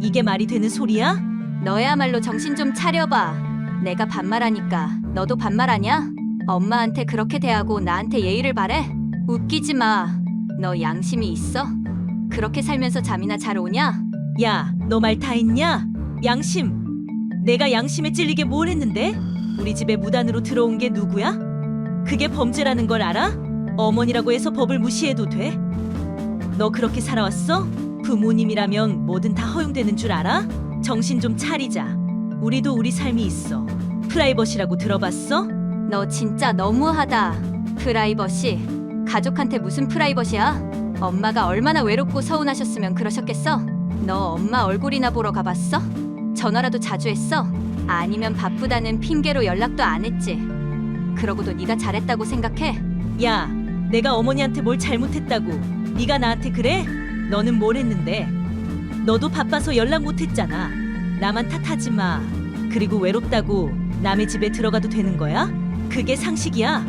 이게 말이 되는 소리야? 너야말로 정신 좀 차려봐. 내가 반말하니까 너도 반말하냐? 엄마한테 그렇게 대하고 나한테 예의를 바래? 웃기지 마. 너 양심이 있어? 그렇게 살면서 잠이나 잘 오냐? 야, 너 말 다 했냐? 양심. 내가 양심에 찔리게 뭘 했는데? 우리 집에 무단으로 들어온 게 누구야? 그게 범죄라는 걸 알아? 어머니라고 해서 법을 무시해도 돼? 너 그렇게 살아왔어? 부모님이라면 뭐든 다 허용되는 줄 알아? 정신 좀 차리자. 우리도 우리 삶이 있어. 프라이버시라고 들어봤어? 너 진짜 너무하다. 프라이버시. 가족한테 무슨 프라이버시야? 엄마가 얼마나 외롭고 서운하셨으면 그러셨겠어? 너 엄마 얼굴이나 보러 가봤어? 전화라도 자주 했어? 아니면 바쁘다는 핑계로 연락도 안 했지? 그러고도 네가 잘했다고 생각해? 야, 내가 어머니한테 뭘 잘못했다고 네가 나한테 그래? 너는 뭘 했는데? 너도 바빠서 연락 못했잖아. 나만 탓하지 마. 그리고 외롭다고 남의 집에 들어가도 되는 거야? 그게 상식이야.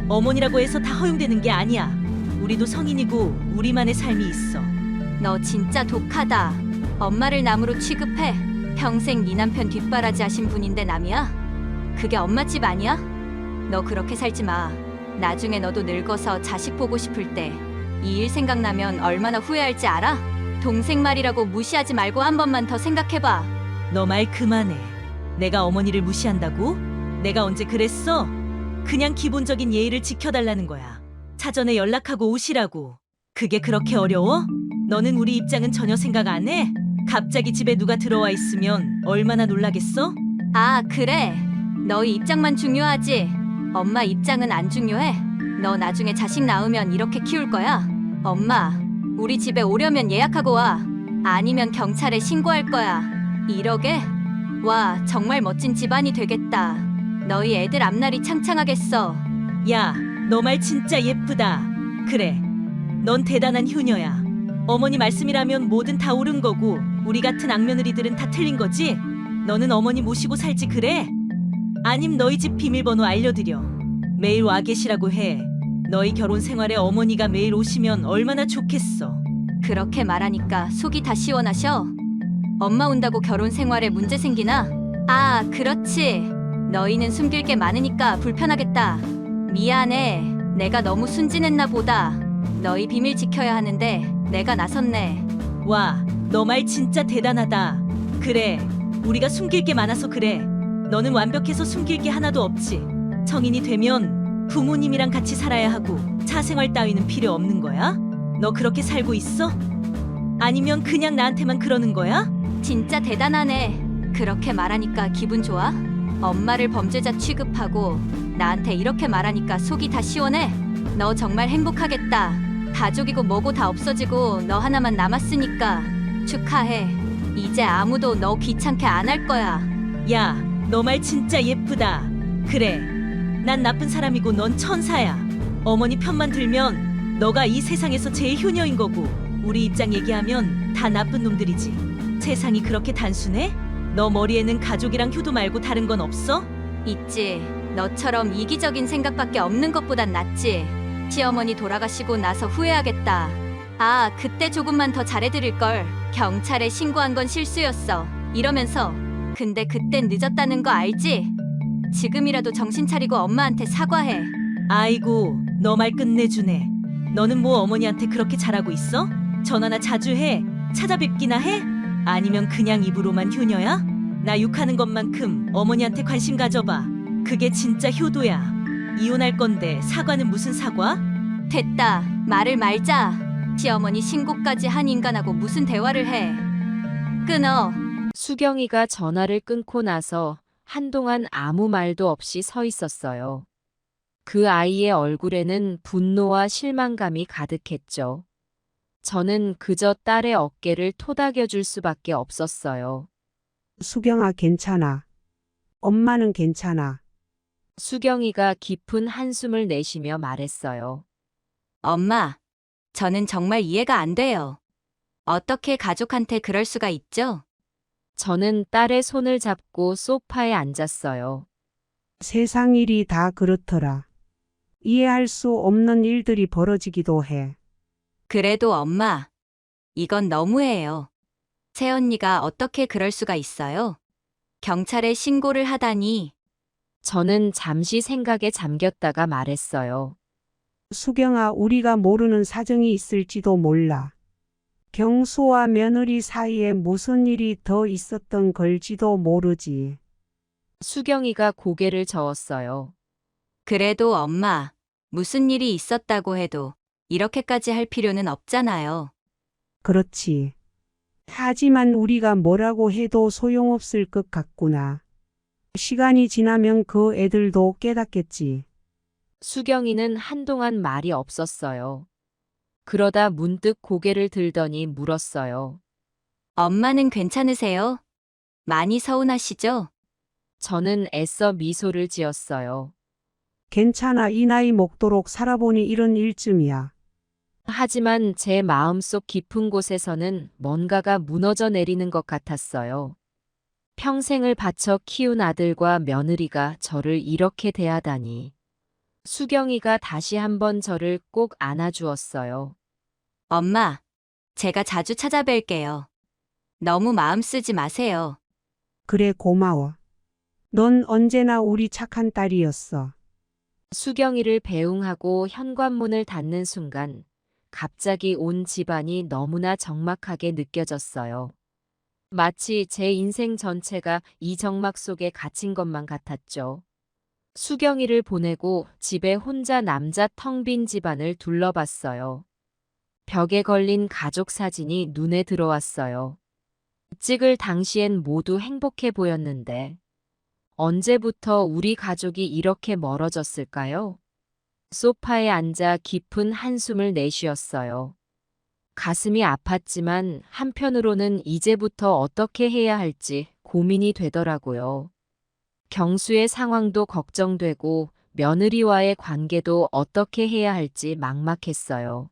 어머니라고 해서 다 허용되는 게 아니야. 우리도 성인이고 우리만의 삶이 있어. 너 진짜 독하다. 엄마를 남으로 취급해. 평생 네 남편 뒷바라지 하신 분인데 남이야? 그게 엄마 집 아니야? 너 그렇게 살지 마. 나중에 너도 늙어서 자식 보고 싶을 때 이 일 생각나면 얼마나 후회할지 알아? 동생 말이라고 무시하지 말고 한 번만 더 생각해봐. 너 말 그만해. 내가 어머니를 무시한다고? 내가 언제 그랬어? 그냥 기본적인 예의를 지켜달라는 거야. 사전에 연락하고 오시라고. 그게 그렇게 어려워? 너는 우리 입장은 전혀 생각 안 해? 갑자기 집에 누가 들어와 있으면 얼마나 놀라겠어? 아, 그래. 너희 입장만 중요하지. 엄마 입장은 안 중요해. 너 나중에 자식 낳으면 이렇게 키울 거야? 엄마, 우리 집에 오려면 예약하고 와. 아니면 경찰에 신고할 거야. 이러게? 와, 정말 멋진 집안이 되겠다. 너희 애들 앞날이 창창하겠어. 야, 너 말 진짜 예쁘다. 그래, 넌 대단한 효녀야. 어머니 말씀이라면 뭐든 다 옳은 거고 우리 같은 악며느리들은 다 틀린 거지? 너는 어머니 모시고 살지 그래? 아님 너희 집 비밀번호 알려드려. 매일 와 계시라고 해. 너희 결혼 생활에 어머니가 매일 오시면 얼마나 좋겠어. 그렇게 말하니까 속이 다 시원하셔. 엄마 온다고 결혼 생활에 문제 생기나? 아, 그렇지. 너희는 숨길 게 많으니까 불편하겠다. 미안해. 내가 너무 순진했나 보다. 너희 비밀 지켜야 하는데 내가 나섰네. 와, 너 말 진짜 대단하다. 그래, 우리가 숨길 게 많아서 그래. 너는 완벽해서 숨길 게 하나도 없지. 성인이 되면 부모님이랑 같이 살아야 하고 사생활 따위는 필요 없는 거야? 너 그렇게 살고 있어? 아니면 그냥 나한테만 그러는 거야? 진짜 대단하네. 그렇게 말하니까 기분 좋아? 엄마를 범죄자 취급하고 나한테 이렇게 말하니까 속이 다 시원해. 너 정말 행복하겠다. 가족이고 뭐고 다 없어지고 너 하나만 남았으니까 축하해. 이제 아무도 너 귀찮게 안 할 거야. 야, 너 말 진짜 예쁘다. 그래, 난 나쁜 사람이고 넌 천사야. 어머니 편만 들면 너가 이 세상에서 제일 효녀인 거고 우리 입장 얘기하면 다 나쁜 놈들이지. 세상이 그렇게 단순해? 너 머리에는 가족이랑 효도 말고 다른 건 없어? 있지. 너처럼 이기적인 생각밖에 없는 것보단 낫지. 시어머니 돌아가시고 나서 후회하겠다. 아, 그때 조금만 더 잘해드릴걸. 경찰에 신고한 건 실수였어. 이러면서 근데 그땐 늦었다는 거 알지? 지금이라도 정신 차리고 엄마한테 사과해. 아이고, 너 말 끝내주네. 너는 뭐 어머니한테 그렇게 잘하고 있어? 전화나 자주 해? 찾아뵙기나 해? 아니면 그냥 입으로만 효녀야? 나 욕하는 것만큼 어머니한테 관심 가져봐. 그게 진짜 효도야. 이혼할 건데 사과는 무슨 사과? 됐다. 말을 말자. 시어머니 신고까지 한 인간하고 무슨 대화를 해. 끊어. 수경이가 전화를 끊고 나서 한동안 아무 말도 없이 서 있었어요. 그 아이의 얼굴에는 분노와 실망감이 가득했죠. 저는 그저 딸의 어깨를 토닥여줄 수밖에 없었어요. 수경아, 괜찮아. 엄마는 괜찮아. 수경이가 깊은 한숨을 내쉬며 말했어요. 엄마, 저는 정말 이해가 안 돼요. 어떻게 가족한테 그럴 수가 있죠? 저는 딸의 손을 잡고 소파에 앉았어요. 세상 일이 다 그렇더라. 이해할 수 없는 일들이 벌어지기도 해. 그래도 엄마, 이건 너무해요. 새언니가 어떻게 그럴 수가 있어요? 경찰에 신고를 하다니. 저는 잠시 생각에 잠겼다가 말했어요. 수경아, 우리가 모르는 사정이 있을지도 몰라. 경수와 며느리 사이에 무슨 일이 더 있었던 걸지도 모르지. 수경이가 고개를 저었어요. 그래도 엄마, 무슨 일이 있었다고 해도 이렇게까지 할 필요는 없잖아요. 그렇지. 하지만 우리가 뭐라고 해도 소용없을 것 같구나. 시간이 지나면 그 애들도 깨닫겠지. 수경이는 한동안 말이 없었어요. 그러다 문득 고개를 들더니 물었어요. 엄마는 괜찮으세요? 많이 서운하시죠? 저는 애써 미소를 지었어요. 괜찮아, 이 나이 먹도록 살아보니 이런 일쯤이야. 하지만 제 마음속 깊은 곳에서는 뭔가가 무너져 내리는 것 같았어요. 평생을 바쳐 키운 아들과 며느리가 저를 이렇게 대하다니. 수경이가 다시 한번 저를 꼭 안아주었어요. 엄마, 제가 자주 찾아뵐게요. 너무 마음 쓰지 마세요. 그래, 고마워. 넌 언제나 우리 착한 딸이었어. 수경이를 배웅하고 현관문을 닫는 순간 갑자기 온 집안이 너무나 적막하게 느껴졌어요. 마치 제 인생 전체가 이 적막 속에 갇힌 것만 같았죠. 수경이를 보내고 집에 혼자 남자 텅 빈 집안을 둘러봤어요. 벽에 걸린 가족 사진이 눈에 들어왔어요. 찍을 당시엔 모두 행복해 보였는데 언제부터 우리 가족이 이렇게 멀어졌을까요? 소파에 앉아 깊은 한숨을 내쉬었어요. 가슴이 아팠지만 한편으로는 이제부터 어떻게 해야 할지 고민이 되더라고요. 경수의 상황도 걱정되고 며느리와의 관계도 어떻게 해야 할지 막막했어요.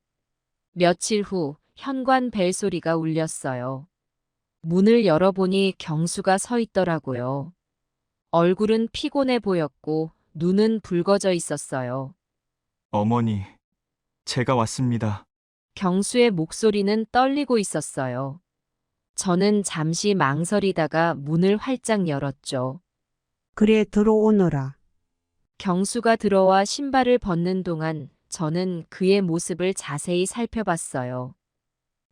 며칠 후 현관 벨소리가 울렸어요. 문을 열어보니 경수가 서 있더라고요. 얼굴은 피곤해 보였고 눈은 붉어져 있었어요. 어머니, 제가 왔습니다. 경수의 목소리는 떨리고 있었어요. 저는 잠시 망설이다가 문을 활짝 열었죠. 그래, 들어오너라. 경수가 들어와 신발을 벗는 동안 저는 그의 모습을 자세히 살펴봤어요.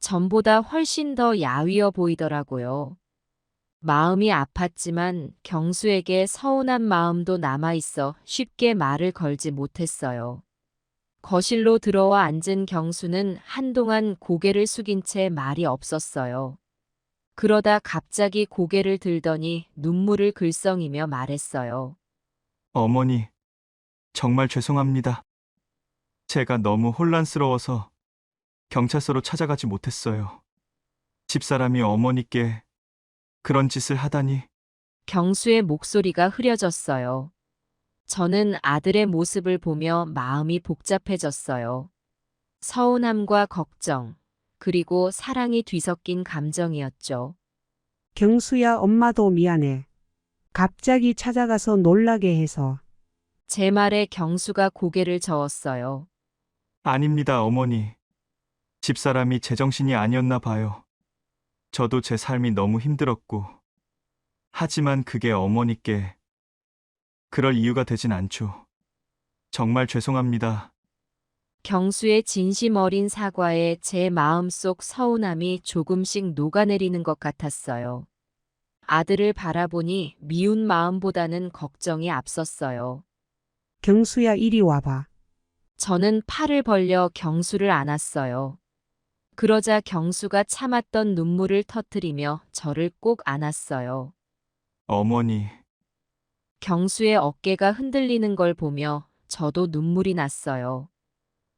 전보다 훨씬 더 야위어 보이더라고요. 마음이 아팠지만 경수에게 서운한 마음도 남아있어 쉽게 말을 걸지 못했어요. 거실로 들어와 앉은 경수는 한동안 고개를 숙인 채 말이 없었어요. 그러다 갑자기 고개를 들더니 눈물을 글썽이며 말했어요. 어머니, 정말 죄송합니다. 제가 너무 혼란스러워서 경찰서로 찾아가지 못했어요. 집사람이 어머니께 그런 짓을 하다니. 경수의 목소리가 흐려졌어요. 저는 아들의 모습을 보며 마음이 복잡해졌어요. 서운함과 걱정, 그리고 사랑이 뒤섞인 감정이었죠. 경수야, 엄마도 미안해. 갑자기 찾아가서 놀라게 해서. 제 말에 경수가 고개를 저었어요. 아닙니다, 어머니. 집사람이 제정신이 아니었나 봐요. 저도 제 삶이 너무 힘들었고. 하지만 그게 어머니께 그럴 이유가 되진 않죠. 정말 죄송합니다. 경수의 진심 어린 사과에 제 마음속 서운함이 조금씩 녹아내리는 것 같았어요. 아들을 바라보니 미운 마음보다는 걱정이 앞섰어요. 경수야, 이리 와봐. 저는 팔을 벌려 경수를 안았어요. 그러자 경수가 참았던 눈물을 터뜨리며 저를 꼭 안았어요. 어머니, 경수의 어깨가 흔들리는 걸 보며 저도 눈물이 났어요.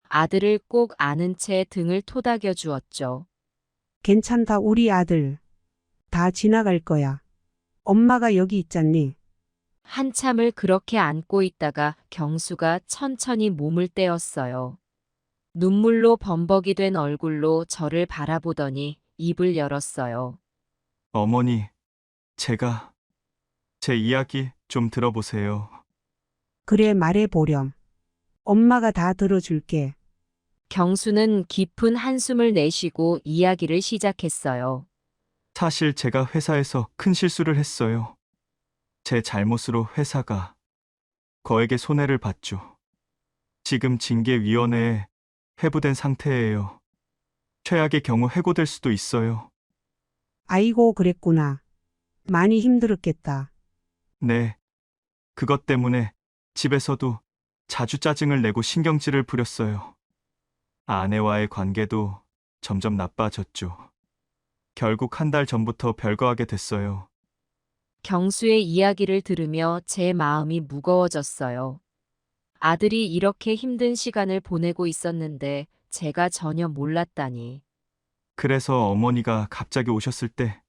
아들을 꼭 안은 채 등을 토닥여 주었죠. 괜찮다, 우리 아들. 다 지나갈 거야. 엄마가 여기 있잖니. 한참을 그렇게 안고 있다가 경수가 천천히 몸을 떼었어요. 눈물로 범벅이 된 얼굴로 저를 바라보더니 입을 열었어요. 어머니, 제 이야기 좀 들어보세요. 그래, 말해보렴. 엄마가 다 들어줄게. 경수는 깊은 한숨을 내쉬고 이야기를 시작했어요. 사실 제가 회사에서 큰 실수를 했어요. 제 잘못으로 회사가 거액의 손해를 봤죠. 지금 징계위원회에 회부된 상태예요. 최악의 경우 해고될 수도 있어요. 아이고, 그랬구나. 많이 힘들었겠다. 네. 그것 때문에 집에서도 자주 짜증을 내고 신경질을 부렸어요. 아내와의 관계도 점점 나빠졌죠. 결국 한 달 전부터 별거하게 됐어요. 경수의 이야기를 들으며 제 마음이 무거워졌어요. 아들이 이렇게 힘든 시간을 보내고 있었는데 제가 전혀 몰랐다니. 그래서 어머니가 갑자기 오셨을 때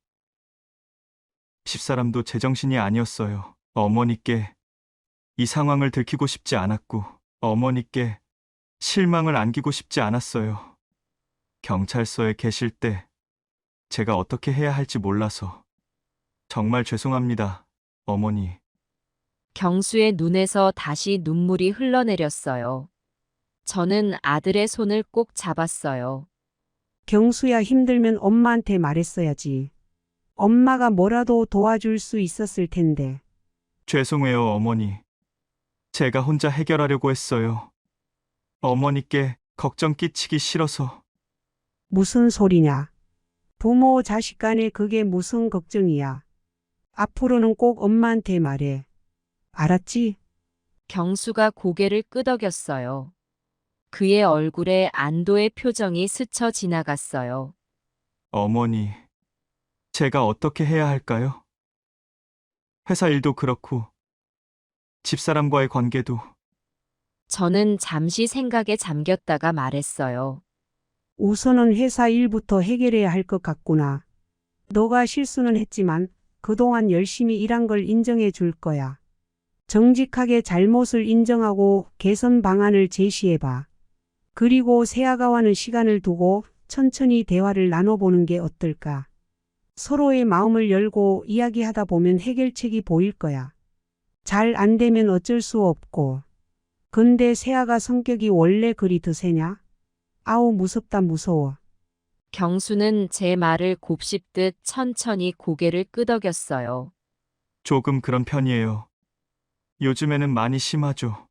집사람도 제정신이 아니었어요. 어머니께 이 상황을 들키고 싶지 않았고 어머니께 실망을 안기고 싶지 않았어요. 경찰서에 계실 때 제가 어떻게 해야 할지 몰라서 정말 죄송합니다, 어머니. 경수의 눈에서 다시 눈물이 흘러내렸어요. 저는 아들의 손을 꼭 잡았어요. 경수야, 힘들면 엄마한테 말했어야지. 엄마가 뭐라도 도와줄 수 있었을 텐데. 죄송해요, 어머니. 제가 혼자 해결하려고 했어요. 어머니께 걱정 끼치기 싫어서. 무슨 소리냐? 부모 자식 간에 그게 무슨 걱정이야. 앞으로는 꼭 엄마한테 말해. 알았지? 경수가 고개를 끄덕였어요. 그의 얼굴에 안도의 표정이 스쳐 지나갔어요. 어머니, 제가 어떻게 해야 할까요? 회사 일도 그렇고, 집사람과의 관계도. 저는 잠시 생각에 잠겼다가 말했어요. 우선은 회사 일부터 해결해야 할 것 같구나. 너가 실수는 했지만 그동안 열심히 일한 걸 인정해 줄 거야. 정직하게 잘못을 인정하고 개선 방안을 제시해봐. 그리고 세아가와는 시간을 두고 천천히 대화를 나눠보는 게 어떨까? 서로의 마음을 열고 이야기하다 보면 해결책이 보일 거야. 잘 안 되면 어쩔 수 없고. 근데 세아가 성격이 원래 그리 드세냐? 아우, 무섭다, 무서워. 경수는 제 말을 곱씹듯 천천히 고개를 끄덕였어요. 조금 그런 편이에요. 요즘에는 많이 심하죠.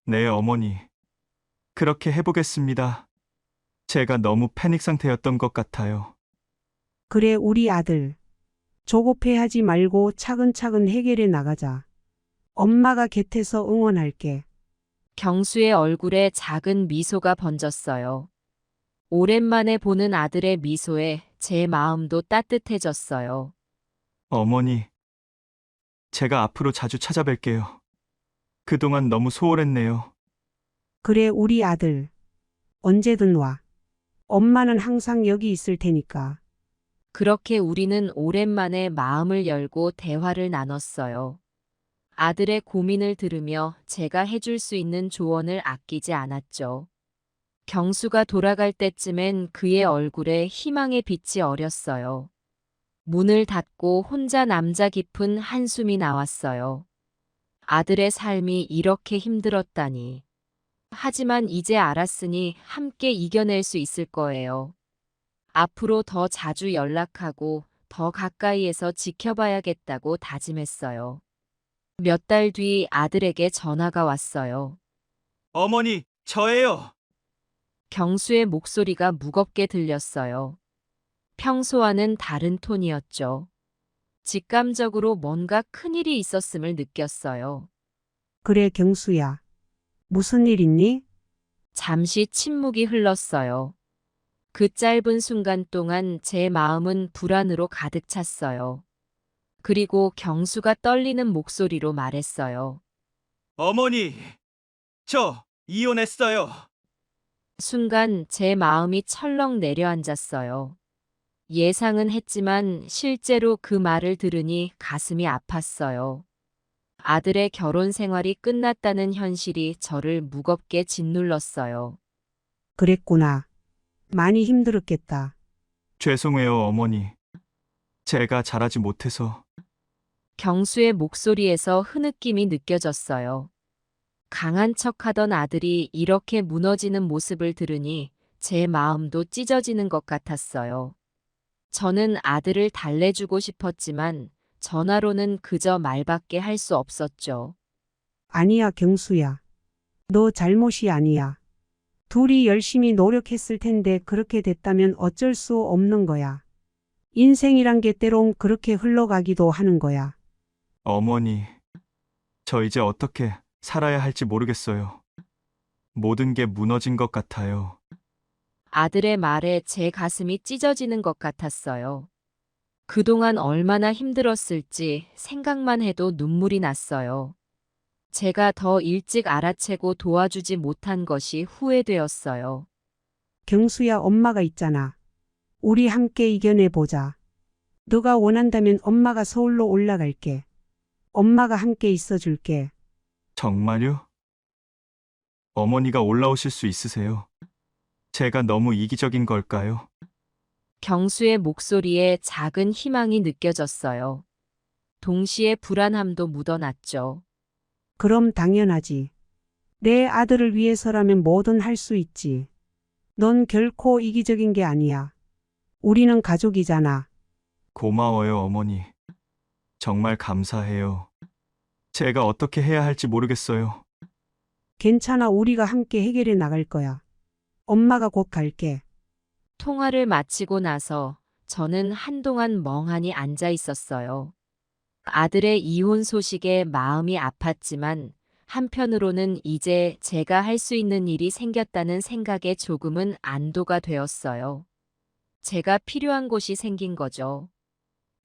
네, 어머니. 그렇게 해보겠습니다. 제가 너무 패닉 상태였던 것 같아요. 그래, 우리 아들. 조급해하지 말고 차근차근 해결해 나가자. 엄마가 곁에서 응원할게. 경수의 얼굴에 작은 미소가 번졌어요. 오랜만에 보는 아들의 미소에 제 마음도 따뜻해졌어요. 어머니, 제가 앞으로 자주 찾아뵐게요. 그동안 너무 소홀했네요. 그래, 우리 아들. 언제든 와. 엄마는 항상 여기 있을 테니까. 그렇게 우리는 오랜만에 마음을 열고 대화를 나눴어요. 아들의 고민을 들으며 제가 해줄 수 있는 조언을 아끼지 않았죠. 경수가 돌아갈 때쯤엔 그의 얼굴에 희망의 빛이 어렸어요. 문을 닫고 혼자 남자 깊은 한숨이 나왔어요. 아들의 삶이 이렇게 힘들었다니. 하지만 이제 알았으니 함께 이겨낼 수 있을 거예요. 앞으로 더 자주 연락하고 더 가까이에서 지켜봐야겠다고 다짐했어요. 몇 달 뒤 아들에게 전화가 왔어요. 어머니, 저예요. 경수의 목소리가 무겁게 들렸어요. 평소와는 다른 톤이었죠. 직감적으로 뭔가 큰일이 있었음을 느꼈어요. 그래, 경수야. 무슨 일 있니? 잠시 침묵이 흘렀어요. 그 짧은 순간 동안 제 마음은 불안으로 가득 찼어요. 그리고 경수가 떨리는 목소리로 말했어요. 어머니, 저 이혼했어요. 순간 제 마음이 철렁 내려앉았어요. 예상은 했지만 실제로 그 말을 들으니 가슴이 아팠어요. 아들의 결혼 생활이 끝났다는 현실이 저를 무겁게 짓눌렀어요. 그랬구나. 많이 힘들었겠다. 죄송해요, 어머니. 제가 잘하지 못해서. 경수의 목소리에서 흐느낌이 느껴졌어요. 강한 척하던 아들이 이렇게 무너지는 모습을 들으니 제 마음도 찢어지는 것 같았어요. 저는 아들을 달래주고 싶었지만 전화로는 그저 말밖에 할 수 없었죠. 아니야, 경수야. 너 잘못이 아니야. 둘이 열심히 노력했을 텐데 그렇게 됐다면 어쩔 수 없는 거야. 인생이란 게 때론 그렇게 흘러가기도 하는 거야. 어머니, 저 이제 어떻게 살아야 할지 모르겠어요. 모든 게 무너진 것 같아요. 아들의 말에 제 가슴이 찢어지는 것 같았어요. 그동안 얼마나 힘들었을지 생각만 해도 눈물이 났어요. 제가 더 일찍 알아채고 도와주지 못한 것이 후회되었어요. 경수야, 엄마가 있잖아. 우리 함께 이겨내보자. 너가 원한다면 엄마가 서울로 올라갈게. 엄마가 함께 있어줄게. 정말요? 어머니가 올라오실 수 있으세요? 제가 너무 이기적인 걸까요? 경수의 목소리에 작은 희망이 느껴졌어요. 동시에 불안함도 묻어났죠. 그럼 당연하지. 내 아들을 위해서라면 뭐든 할 수 있지. 넌 결코 이기적인 게 아니야. 우리는 가족이잖아. 고마워요, 어머니. 정말 감사해요. 제가 어떻게 해야 할지 모르겠어요. 괜찮아. 우리가 함께 해결해 나갈 거야. 엄마가 곧 갈게. 통화를 마치고 나서 저는 한동안 멍하니 앉아 있었어요. 아들의 이혼 소식에 마음이 아팠지만 한편으로는 이제 제가 할 수 있는 일이 생겼다는 생각에 조금은 안도가 되었어요. 제가 필요한 곳이 생긴 거죠.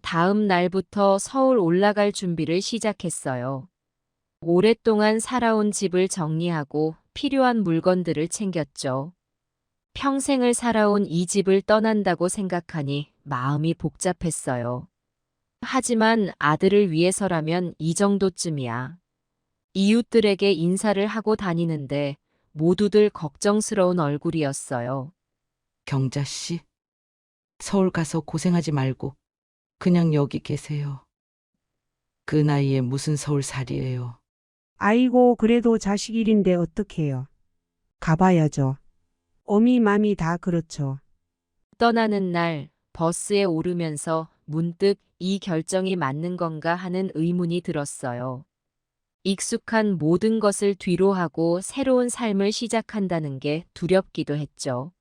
다음 날부터 서울 올라갈 준비를 시작했어요. 오랫동안 살아온 집을 정리하고 필요한 물건들을 챙겼죠. 평생을 살아온 이 집을 떠난다고 생각하니 마음이 복잡했어요. 하지만 아들을 위해서라면 이 정도쯤이야. 이웃들에게 인사를 하고 다니는데 모두들 걱정스러운 얼굴이었어요. 경자 씨, 서울 가서 고생하지 말고 그냥 여기 계세요. 그 나이에 무슨 서울살이에요. 아이고, 그래도 자식 일인데 어떡해요. 가봐야죠. 어미 맘이 다 그렇죠. 떠나는 날 버스에 오르면서 문득 이 결정이 맞는 건가 하는 의문이 들었어요. 익숙한 모든 것을 뒤로하고 새로운 삶을 시작한다는 게 두렵기도 했죠.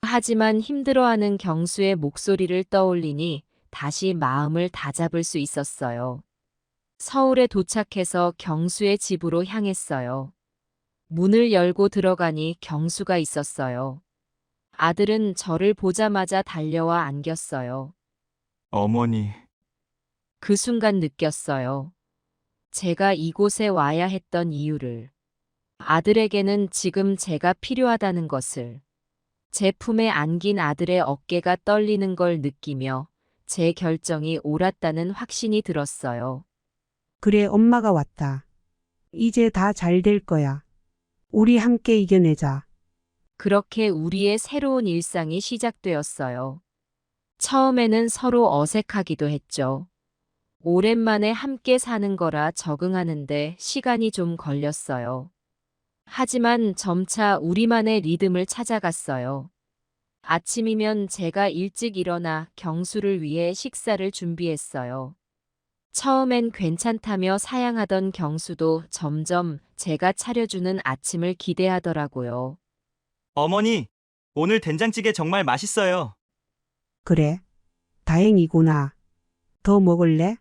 하지만 힘들어하는 경수의 목소리를 떠올리니 다시 마음을 다잡을 수 있었어요. 서울에 도착해서 경수의 집으로 향했어요. 문을 열고 들어가니 경수가 있었어요. 아들은 저를 보자마자 달려와 안겼어요. 어머니, 그 순간 느꼈어요. 제가 이곳에 와야 했던 이유를. 아들에게는 지금 제가 필요하다는 것을. 제 품에 안긴 아들의 어깨가 떨리는 걸 느끼며 제 결정이 옳았다는 확신이 들었어요. 그래, 엄마가 왔다. 이제 다 잘 될 거야. 우리 함께 이겨내자. 그렇게 우리의 새로운 일상이 시작되었어요. 처음에는 서로 어색하기도 했죠. 오랜만에 함께 사는 거라 적응하는데 시간이 좀 걸렸어요. 하지만 점차 우리만의 리듬을 찾아갔어요. 아침이면 제가 일찍 일어나 경수를 위해 식사를 준비했어요. 처음엔 괜찮다며 사양하던 경수도 점점 제가 차려주는 아침을 기대하더라고요. 어머니, 오늘 된장찌개 정말 맛있어요. 그래? 다행이구나. 더 먹을래?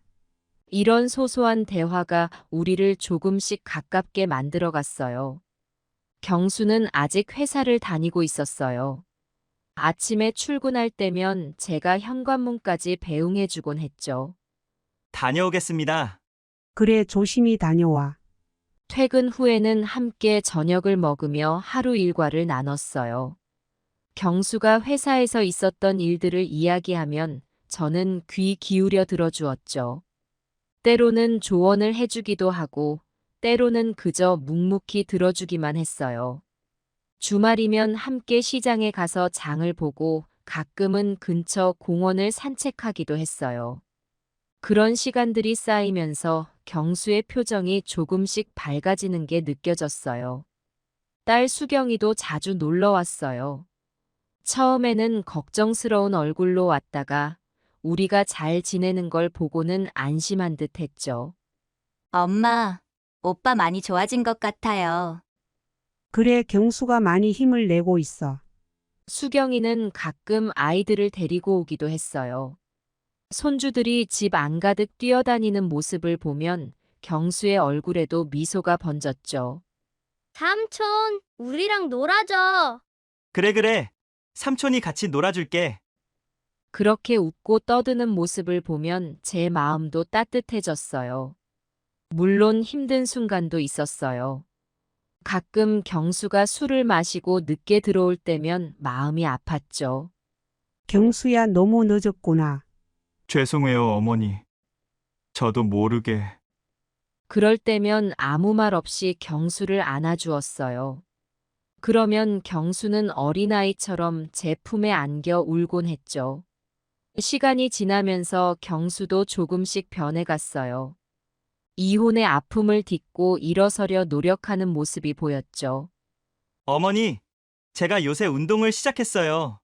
이런 소소한 대화가 우리를 조금씩 가깝게 만들어갔어요. 경수는 아직 회사를 다니고 있었어요. 아침에 출근할 때면 제가 현관문까지 배웅해주곤 했죠. 다녀오겠습니다. 그래, 조심히 다녀와. 퇴근 후에는 함께 저녁을 먹으며 하루 일과를 나눴어요. 경수가 회사에서 있었던 일들을 이야기하면 저는 귀 기울여 들어주었죠. 때로는 조언을 해주기도 하고, 때로는 그저 묵묵히 들어주기만 했어요. 주말이면 함께 시장에 가서 장을 보고 가끔은 근처 공원을 산책하기도 했어요. 그런 시간들이 쌓이면서 경수의 표정이 조금씩 밝아지는 게 느껴졌어요. 딸 수경이도 자주 놀러 왔어요. 처음에는 걱정스러운 얼굴로 왔다가 우리가 잘 지내는 걸 보고는 안심한 듯 했죠. 엄마, 오빠 많이 좋아진 것 같아요. 그래, 경수가 많이 힘을 내고 있어. 수경이는 가끔 아이들을 데리고 오기도 했어요. 손주들이 집 안가득 뛰어다니는 모습을 보면 경수의 얼굴에도 미소가 번졌죠. 삼촌, 우리랑 놀아줘. 그래. 삼촌이 같이 놀아줄게. 그렇게 웃고 떠드는 모습을 보면 제 마음도 따뜻해졌어요. 물론 힘든 순간도 있었어요. 가끔 경수가 술을 마시고 늦게 들어올 때면 마음이 아팠죠. 경수야, 너무 늦었구나. 죄송해요, 어머니. 저도 모르게. 그럴 때면 아무 말 없이 경수를 안아주었어요. 그러면 경수는 어린아이처럼 제 품에 안겨 울곤 했죠. 시간이 지나면서 경수도 조금씩 변해갔어요. 이혼의 아픔을 딛고 일어서려 노력하는 모습이 보였죠. 어머니, 제가 요새 운동을 시작했어요.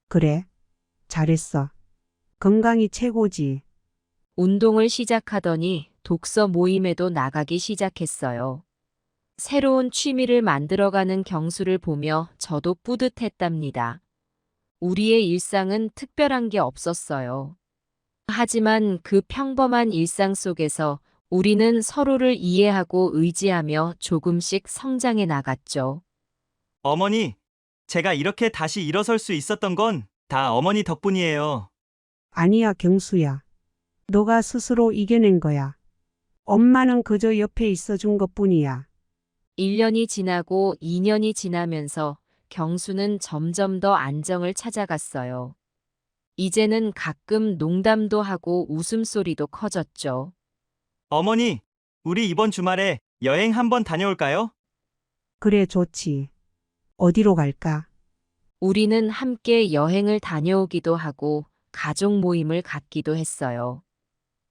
그래. 잘했어. 건강이 최고지. 운동을 시작하더니 독서 모임에도 나가기 시작했어요. 새로운 취미를 만들어가는 경수를 보며 저도 뿌듯했답니다. 우리의 일상은 특별한 게 없었어요. 하지만 그 평범한 일상 속에서 우리는 서로를 이해하고 의지하며 조금씩 성장해 나갔죠. 어머니, 제가 이렇게 다시 일어설 수 있었던 건 다 어머니 덕분이에요. 아니야, 경수야. 너가 스스로 이겨낸 거야. 엄마는 그저 옆에 있어준 것뿐이야. 1년이 지나고 2년이 지나면서 경수는 점점 더 안정을 찾아갔어요. 이제는 가끔 농담도 하고 웃음소리도 커졌죠. 어머니, 우리 이번 주말에 여행 한번 다녀올까요? 그래, 좋지. 어디로 갈까? 우리는 함께 여행을 다녀오기도 하고 가족 모임을 갖기도 했어요.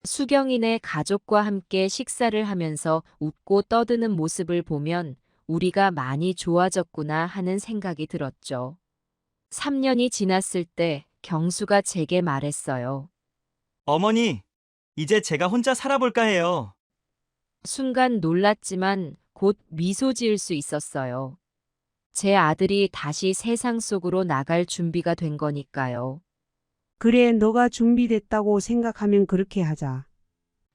수경이네 가족과 함께 식사를 하면서 웃고 떠드는 모습을 보면 우리가 많이 좋아졌구나 하는 생각이 들었죠. 3년이 지났을 때 경수가 제게 말했어요. 어머니, 이제 제가 혼자 살아볼까 해요. 순간 놀랐지만 곧 미소 지을 수 있었어요. 제 아들이 다시 세상 속으로 나갈 준비가 된 거니까요. 그래, 너가 준비됐다고 생각하면 그렇게 하자.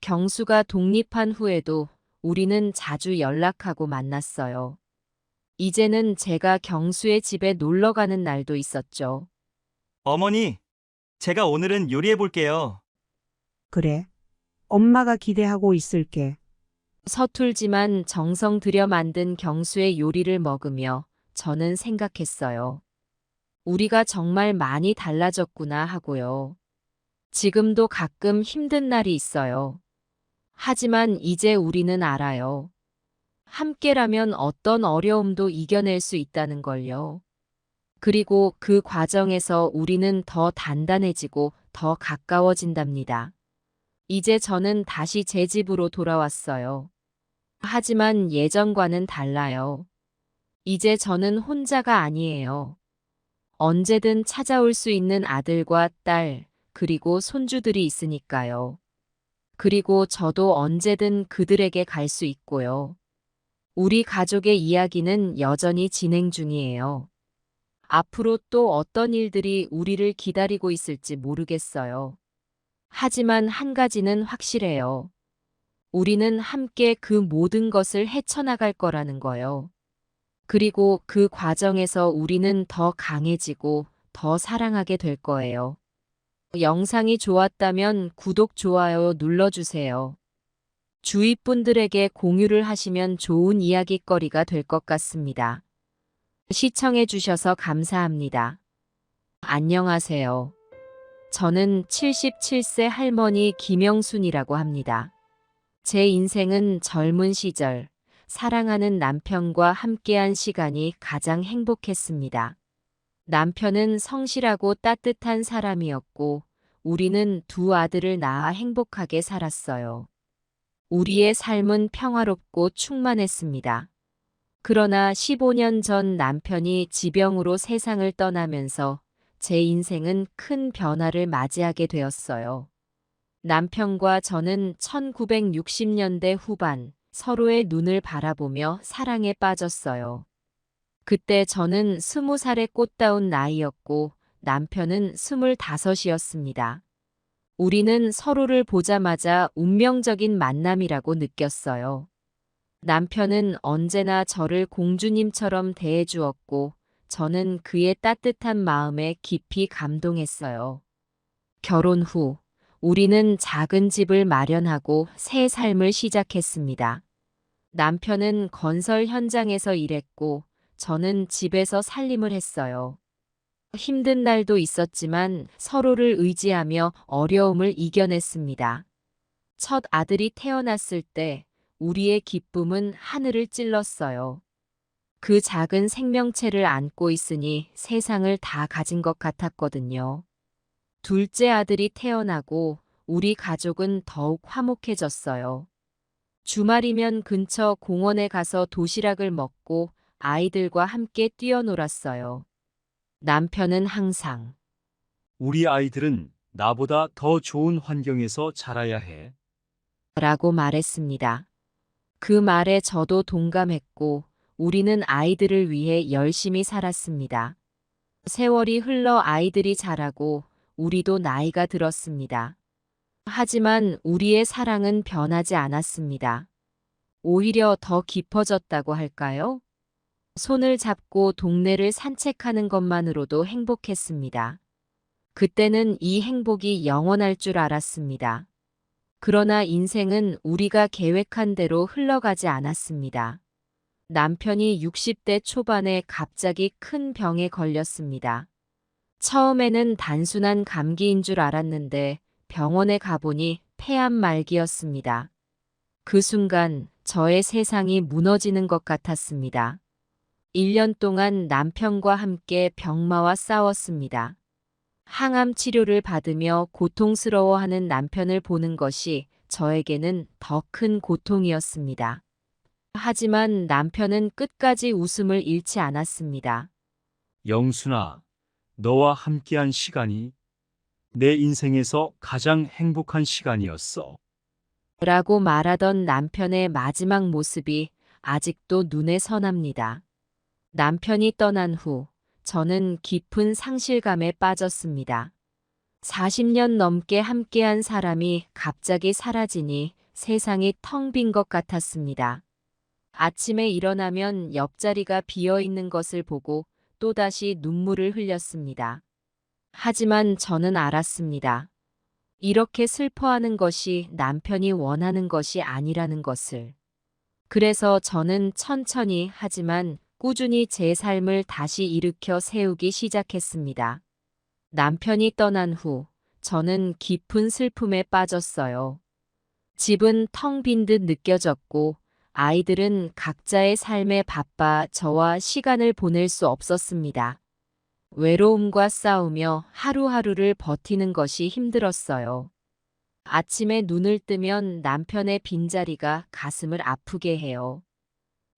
경수가 독립한 후에도 우리는 자주 연락하고 만났어요. 이제는 제가 경수의 집에 놀러 가는 날도 있었죠. 어머니, 제가 오늘은 요리해 볼게요. 그래. 엄마가 기대하고 있을게. 서툴지만 정성 들여 만든 경수의 요리를 먹으며 저는 생각했어요. 우리가 정말 많이 달라졌구나 하고요. 지금도 가끔 힘든 날이 있어요. 하지만 이제 우리는 알아요. 함께라면 어떤 어려움도 이겨낼 수 있다는 걸요. 그리고 그 과정에서 우리는 더 단단해지고 더 가까워진답니다. 이제 저는 다시 제 집으로 돌아왔어요. 하지만 예전과는 달라요. 이제 저는 혼자가 아니에요. 언제든 찾아올 수 있는 아들과 딸, 그리고 손주들이 있으니까요. 그리고 저도 언제든 그들에게 갈 수 있고요. 우리 가족의 이야기는 여전히 진행 중이에요. 앞으로 또 어떤 일들이 우리를 기다리고 있을지 모르겠어요. 하지만 한 가지는 확실해요. 우리는 함께 그 모든 것을 헤쳐나갈 거라는 거요. 그리고 그 과정에서 우리는 더 강해지고 더 사랑하게 될 거예요. 영상이 좋았다면 구독, 좋아요 눌러주세요. 주위 분들에게 공유를 하시면 좋은 이야깃거리가 될 것 같습니다. 시청해주셔서 감사합니다. 안녕하세요. 저는 77세 할머니 김영순이라고 합니다. 제 인생은 젊은 시절, 사랑하는 남편과 함께한 시간이 가장 행복했습니다. 남편은 성실하고 따뜻한 사람이었고, 우리는 두 아들을 낳아 행복하게 살았어요. 우리의 삶은 평화롭고 충만했습니다. 그러나 15년 전 남편이 지병으로 세상을 떠나면서 제 인생은 큰 변화를 맞이하게 되었어요. 남편과 저는 1960년대 후반 서로의 눈을 바라보며 사랑에 빠졌어요. 그때 저는 20살의 꽃다운 나이였고 남편은 25이었습니다. 우리는 서로를 보자마자 운명적인 만남이라고 느꼈어요. 남편은 언제나 저를 공주님처럼 대해주었고 저는 그의 따뜻한 마음에 깊이 감동했어요. 결혼 후 우리는 작은 집을 마련하고 새 삶을 시작했습니다. 남편은 건설 현장에서 일했고 저는 집에서 살림을 했어요. 힘든 날도 있었지만 서로를 의지하며 어려움을 이겨냈습니다. 첫 아들이 태어났을 때 우리의 기쁨은 하늘을 찔렀어요. 그 작은 생명체를 안고 있으니 세상을 다 가진 것 같았거든요. 둘째 아들이 태어나고 우리 가족은 더욱 화목해졌어요. 주말이면 근처 공원에 가서 도시락을 먹고 아이들과 함께 뛰어놀았어요. 남편은 항상 우리 아이들은 나보다 더 좋은 환경에서 자라야 해. 라고 말했습니다. 그 말에 저도 동감했고 우리는 아이들을 위해 열심히 살았습니다. 세월이 흘러 아이들이 자라고 우리도 나이가 들었습니다. 하지만 우리의 사랑은 변하지 않았습니다. 오히려 더 깊어졌다고 할까요? 손을 잡고 동네를 산책하는 것만으로도 행복했습니다. 그때는 이 행복이 영원할 줄 알았습니다. 그러나 인생은 우리가 계획한 대로 흘러가지 않았습니다. 남편이 60대 초반에 갑자기 큰 병에 걸렸습니다. 처음에는 단순한 감기인 줄 알았는데 병원에 가보니 폐암 말기였습니다. 그 순간 저의 세상이 무너지는 것 같았습니다. 1년 동안 남편과 함께 병마와 싸웠습니다. 항암 치료를 받으며 고통스러워하는 남편을 보는 것이 저에게는 더 큰 고통이었습니다. 하지만 남편은 끝까지 웃음을 잃지 않았습니다. 영순아, 너와 함께한 시간이 내 인생에서 가장 행복한 시간이었어. 라고 말하던 남편의 마지막 모습이 아직도 눈에 선합니다. 남편이 떠난 후 저는 깊은 상실감에 빠졌습니다. 40년 넘게 함께한 사람이 갑자기 사라지니 세상이 텅 빈 것 같았습니다. 아침에 일어나면 옆자리가 비어 있는 것을 보고 또다시 눈물을 흘렸습니다. 하지만 저는 알았습니다. 이렇게 슬퍼하는 것이 남편이 원하는 것이 아니라는 것을. 그래서 저는 천천히 하지만 꾸준히 제 삶을 다시 일으켜 세우기 시작했습니다. 남편이 떠난 후 저는 깊은 슬픔에 빠졌어요. 집은 텅 빈 듯 느껴졌고 아이들은 각자의 삶에 바빠 저와 시간을 보낼 수 없었습니다. 외로움과 싸우며 하루하루를 버티는 것이 힘들었어요. 아침에 눈을 뜨면 남편의 빈자리가 가슴을 아프게 해요.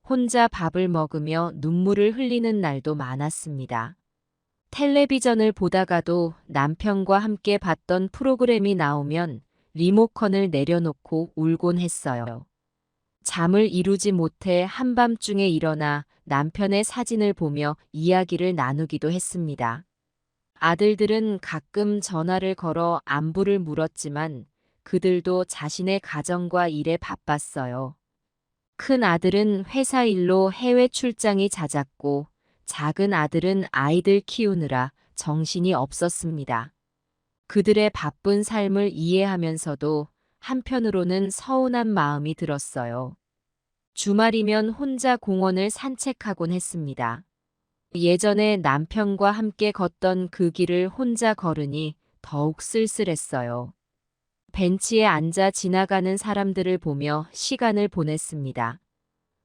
혼자 밥을 먹으며 눈물을 흘리는 날도 많았습니다. 텔레비전을 보다가도 남편과 함께 봤던 프로그램이 나오면 리모컨을 내려놓고 울곤 했어요. 잠을 이루지 못해 한밤중에 일어나 남편의 사진을 보며 이야기를 나누기도 했습니다. 아들들은 가끔 전화를 걸어 안부를 물었지만 그들도 자신의 가정과 일에 바빴어요. 큰 아들은 회사 일로 해외 출장이 잦았고 작은 아들은 아이들 키우느라 정신이 없었습니다. 그들의 바쁜 삶을 이해하면서도 한편으로는 서운한 마음이 들었어요. 주말이면 혼자 공원을 산책하곤 했습니다. 예전에 남편과 함께 걷던 그 길을 혼자 걸으니 더욱 쓸쓸했어요. 벤치에 앉아 지나가는 사람들을 보며 시간을 보냈습니다.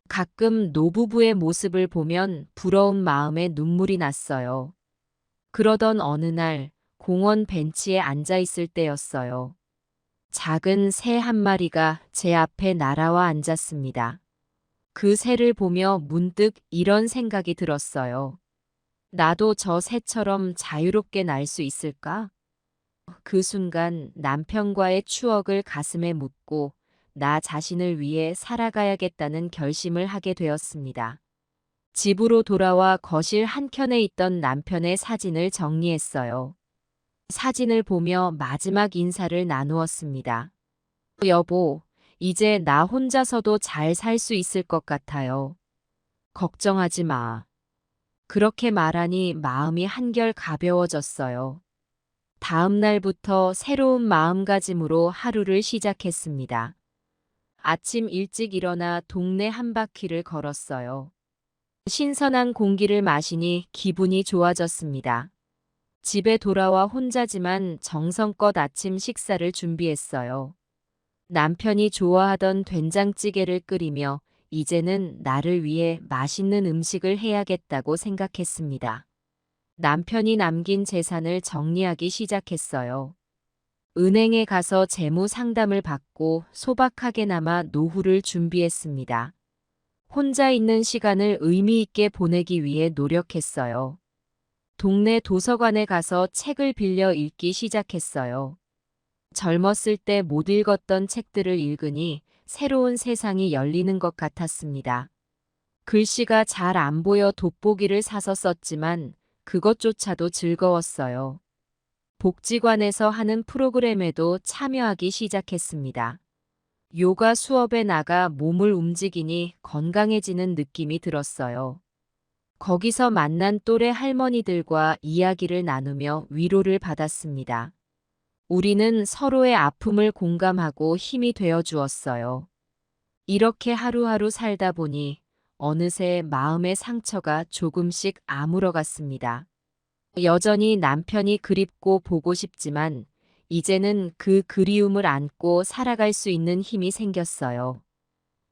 가끔 노부부의 모습을 보면 부러운 마음에 눈물이 났어요. 그러던 어느 날 공원 벤치에 앉아 있을 때였어요. 작은 새 한 마리가 제 앞에 날아와 앉았습니다. 그 새를 보며 문득 이런 생각이 들었어요. 나도 저 새처럼 자유롭게 날 수 있을까? 그 순간 남편과의 추억을 가슴에 묻고 나 자신을 위해 살아가야겠다는 결심을 하게 되었습니다. 집으로 돌아와 거실 한켠에 있던 남편의 사진을 정리했어요. 사진을 보며 마지막 인사를 나누었습니다. 여보, 이제 나 혼자서도 잘 살 수 있을 것 같아요. 걱정하지 마. 그렇게 말하니 마음이 한결 가벼워졌어요. 다음 날부터 새로운 마음가짐으로 하루를 시작했습니다. 아침 일찍 일어나 동네 한 바퀴를 걸었어요. 신선한 공기를 마시니 기분이 좋아졌습니다. 집에 돌아와 혼자지만 정성껏 아침 식사를 준비했어요. 남편이 좋아하던 된장찌개를 끓이며 이제는 나를 위해 맛있는 음식을 해야겠다고 생각했습니다. 남편이 남긴 재산을 정리하기 시작했어요. 은행에 가서 재무 상담을 받고 소박하게나마 노후를 준비했습니다. 혼자 있는 시간을 의미 있게 보내기 위해 노력했어요. 동네 도서관에 가서 책을 빌려 읽기 시작했어요. 젊었을 때 못 읽었던 책들을 읽으니 새로운 세상이 열리는 것 같았습니다. 글씨가 잘 안 보여 돋보기를 사서 썼지만 그것조차도 즐거웠어요. 복지관에서 하는 프로그램에도 참여하기 시작했습니다. 요가 수업에 나가 몸을 움직이니 건강해지는 느낌이 들었어요. 거기서 만난 또래 할머니들과 이야기를 나누며 위로를 받았습니다. 우리는 서로의 아픔을 공감하고 힘이 되어 주었어요. 이렇게 하루하루 살다 보니 어느새 마음의 상처가 조금씩 아물어갔습니다. 여전히 남편이 그립고 보고 싶지만 이제는 그 그리움을 안고 살아갈 수 있는 힘이 생겼어요.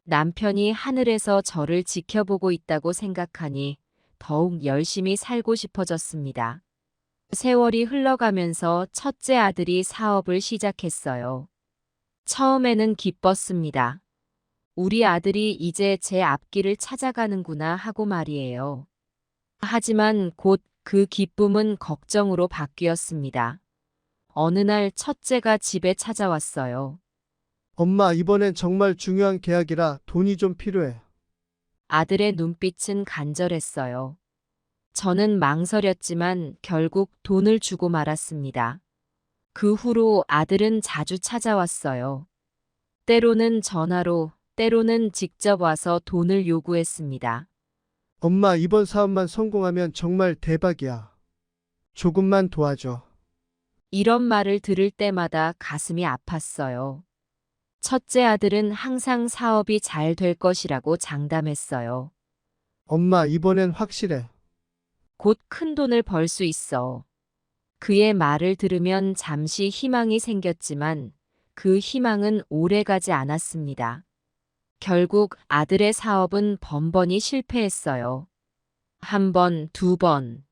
남편이 하늘에서 저를 지켜보고 있다고 생각하니 더욱 열심히 살고 싶어졌습니다. 세월이 흘러가면서 첫째 아들이 사업을 시작했어요. 처음에는 기뻤습니다. 우리 아들이 이제 제 앞길을 찾아가는구나 하고 말이에요. 하지만 곧 그 기쁨은 걱정으로 바뀌었습니다. 어느 날 첫째가 집에 찾아왔어요. 엄마, 이번엔 정말 중요한 계약이라 돈이 좀 필요해. 아들의 눈빛은 간절했어요. 저는 망설였지만 결국 돈을 주고 말았습니다. 그 후로 아들은 자주 찾아왔어요. 때로는 전화로, 때로는 직접 와서 돈을 요구했습니다. 엄마, 이번 사업만 성공하면 정말 대박이야. 조금만 도와줘. 이런 말을 들을 때마다 가슴이 아팠어요. 첫째 아들은 항상 사업이 잘 될 것이라고 장담했어요. 엄마, 이번엔 확실해. 곧 큰 돈을 벌 수 있어. 그의 말을 들으면 잠시 희망이 생겼지만 그 희망은 오래가지 않았습니다. 결국 아들의 사업은 번번이 실패했어요. 한 번, 두 번.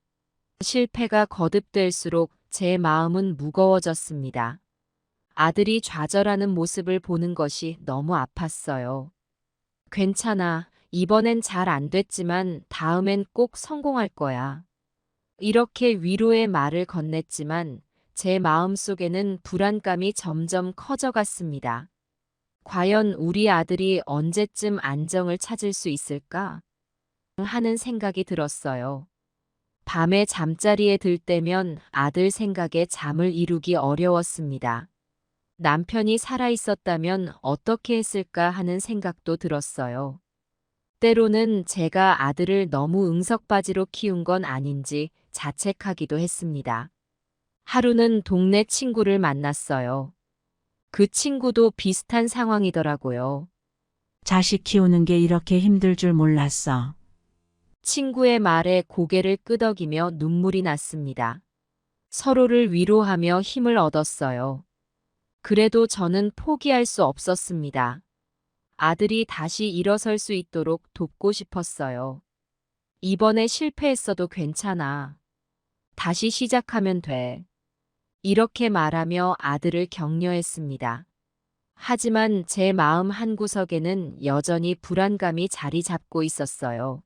실패가 거듭될수록 제 마음은 무거워졌습니다. 아들이 좌절하는 모습을 보는 것이 너무 아팠어요. 괜찮아. 이번엔 잘 안 됐지만 다음엔 꼭 성공할 거야. 이렇게 위로의 말을 건넸지만 제 마음속에는 불안감이 점점 커져갔습니다. 과연 우리 아들이 언제쯤 안정을 찾을 수 있을까? 하는 생각이 들었어요. 밤에 잠자리에 들 때면 아들 생각에 잠을 이루기 어려웠습니다. 남편이 살아있었다면 어떻게 했을까 하는 생각도 들었어요. 때로는 제가 아들을 너무 응석바지로 키운 건 아닌지 자책하기도 했습니다. 하루는 동네 친구를 만났어요. 그 친구도 비슷한 상황이더라고요. 자식 키우는 게 이렇게 힘들 줄 몰랐어. 친구의 말에 고개를 끄덕이며 눈물이 났습니다. 서로를 위로하며 힘을 얻었어요. 그래도 저는 포기할 수 없었습니다. 아들이 다시 일어설 수 있도록 돕고 싶었어요. 이번에 실패했어도 괜찮아. 다시 시작하면 돼. 이렇게 말하며 아들을 격려했습니다. 하지만 제 마음 한구석에는 여전히 불안감이 자리 잡고 있었어요.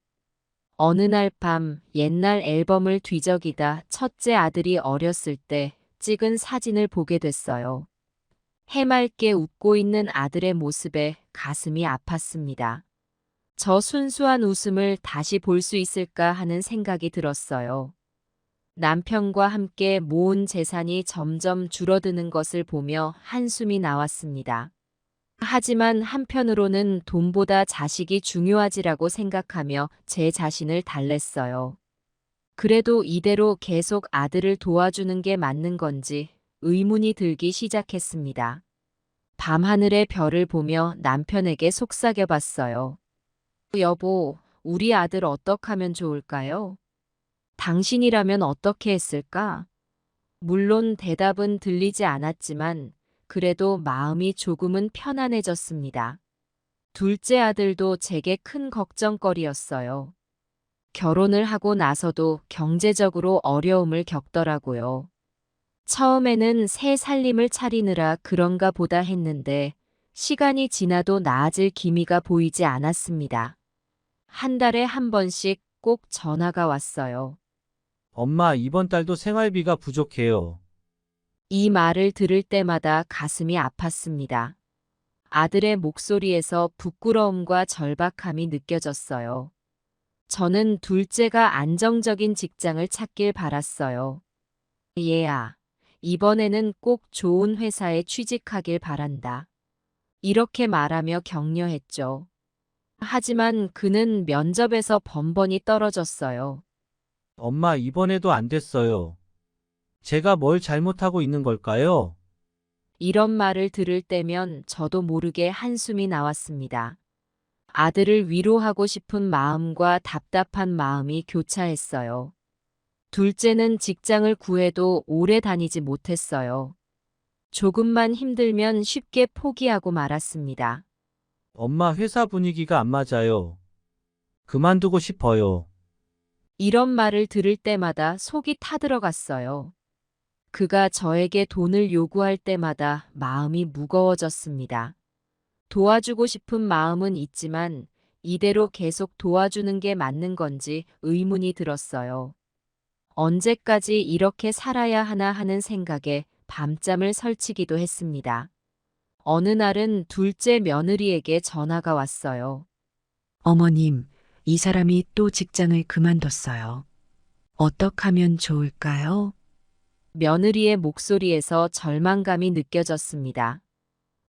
어느 날 밤 옛날 앨범을 뒤적이다 첫째 아들이 어렸을 때 찍은 사진을 보게 됐어요. 해맑게 웃고 있는 아들의 모습에 가슴이 아팠습니다. 저 순수한 웃음을 다시 볼 수 있을까 하는 생각이 들었어요. 남편과 함께 모은 재산이 점점 줄어드는 것을 보며 한숨이 나왔습니다. 하지만 한편으로는 돈보다 자식이 중요하지라고 생각하며 제 자신을 달랬어요. 그래도 이대로 계속 아들을 도와주는 게 맞는 건지 의문이 들기 시작했습니다. 밤하늘의 별을 보며 남편에게 속삭여봤어요. 여보, 우리 아들 어떻게 하면 좋을까요? 당신이라면 어떻게 했을까? 물론 대답은 들리지 않았지만 그래도 마음이 조금은 편안해졌습니다. 둘째 아들도 제게 큰 걱정거리였어요. 결혼을 하고 나서도 경제적으로 어려움을 겪더라고요. 처음에는 새 살림을 차리느라 그런가 보다 했는데 시간이 지나도 나아질 기미가 보이지 않았습니다. 한 달에 한 번씩 꼭 전화가 왔어요. 엄마, 이번 달도 생활비가 부족해요. 이 말을 들을 때마다 가슴이 아팠습니다. 아들의 목소리에서 부끄러움과 절박함이 느껴졌어요. 저는 둘째가 안정적인 직장을 찾길 바랐어요. 얘야, 이번에는 꼭 좋은 회사에 취직하길 바란다. 이렇게 말하며 격려했죠. 하지만 그는 면접에서 번번이 떨어졌어요. 엄마, 이번에도 안 됐어요. 제가 뭘 잘못하고 있는 걸까요? 이런 말을 들을 때면 저도 모르게 한숨이 나왔습니다. 아들을 위로하고 싶은 마음과 답답한 마음이 교차했어요. 둘째는 직장을 구해도 오래 다니지 못했어요. 조금만 힘들면 쉽게 포기하고 말았습니다. 엄마, 회사 분위기가 안 맞아요. 그만두고 싶어요. 이런 말을 들을 때마다 속이 타들어갔어요. 그가 저에게 돈을 요구할 때마다 마음이 무거워졌습니다. 도와주고 싶은 마음은 있지만 이대로 계속 도와주는 게 맞는 건지 의문이 들었어요. 언제까지 이렇게 살아야 하나 하는 생각에 밤잠을 설치기도 했습니다. 어느 날은 둘째 며느리에게 전화가 왔어요. 어머님, 이 사람이 또 직장을 그만뒀어요. 어떡하면 좋을까요? 며느리의 목소리에서 절망감이 느껴졌습니다.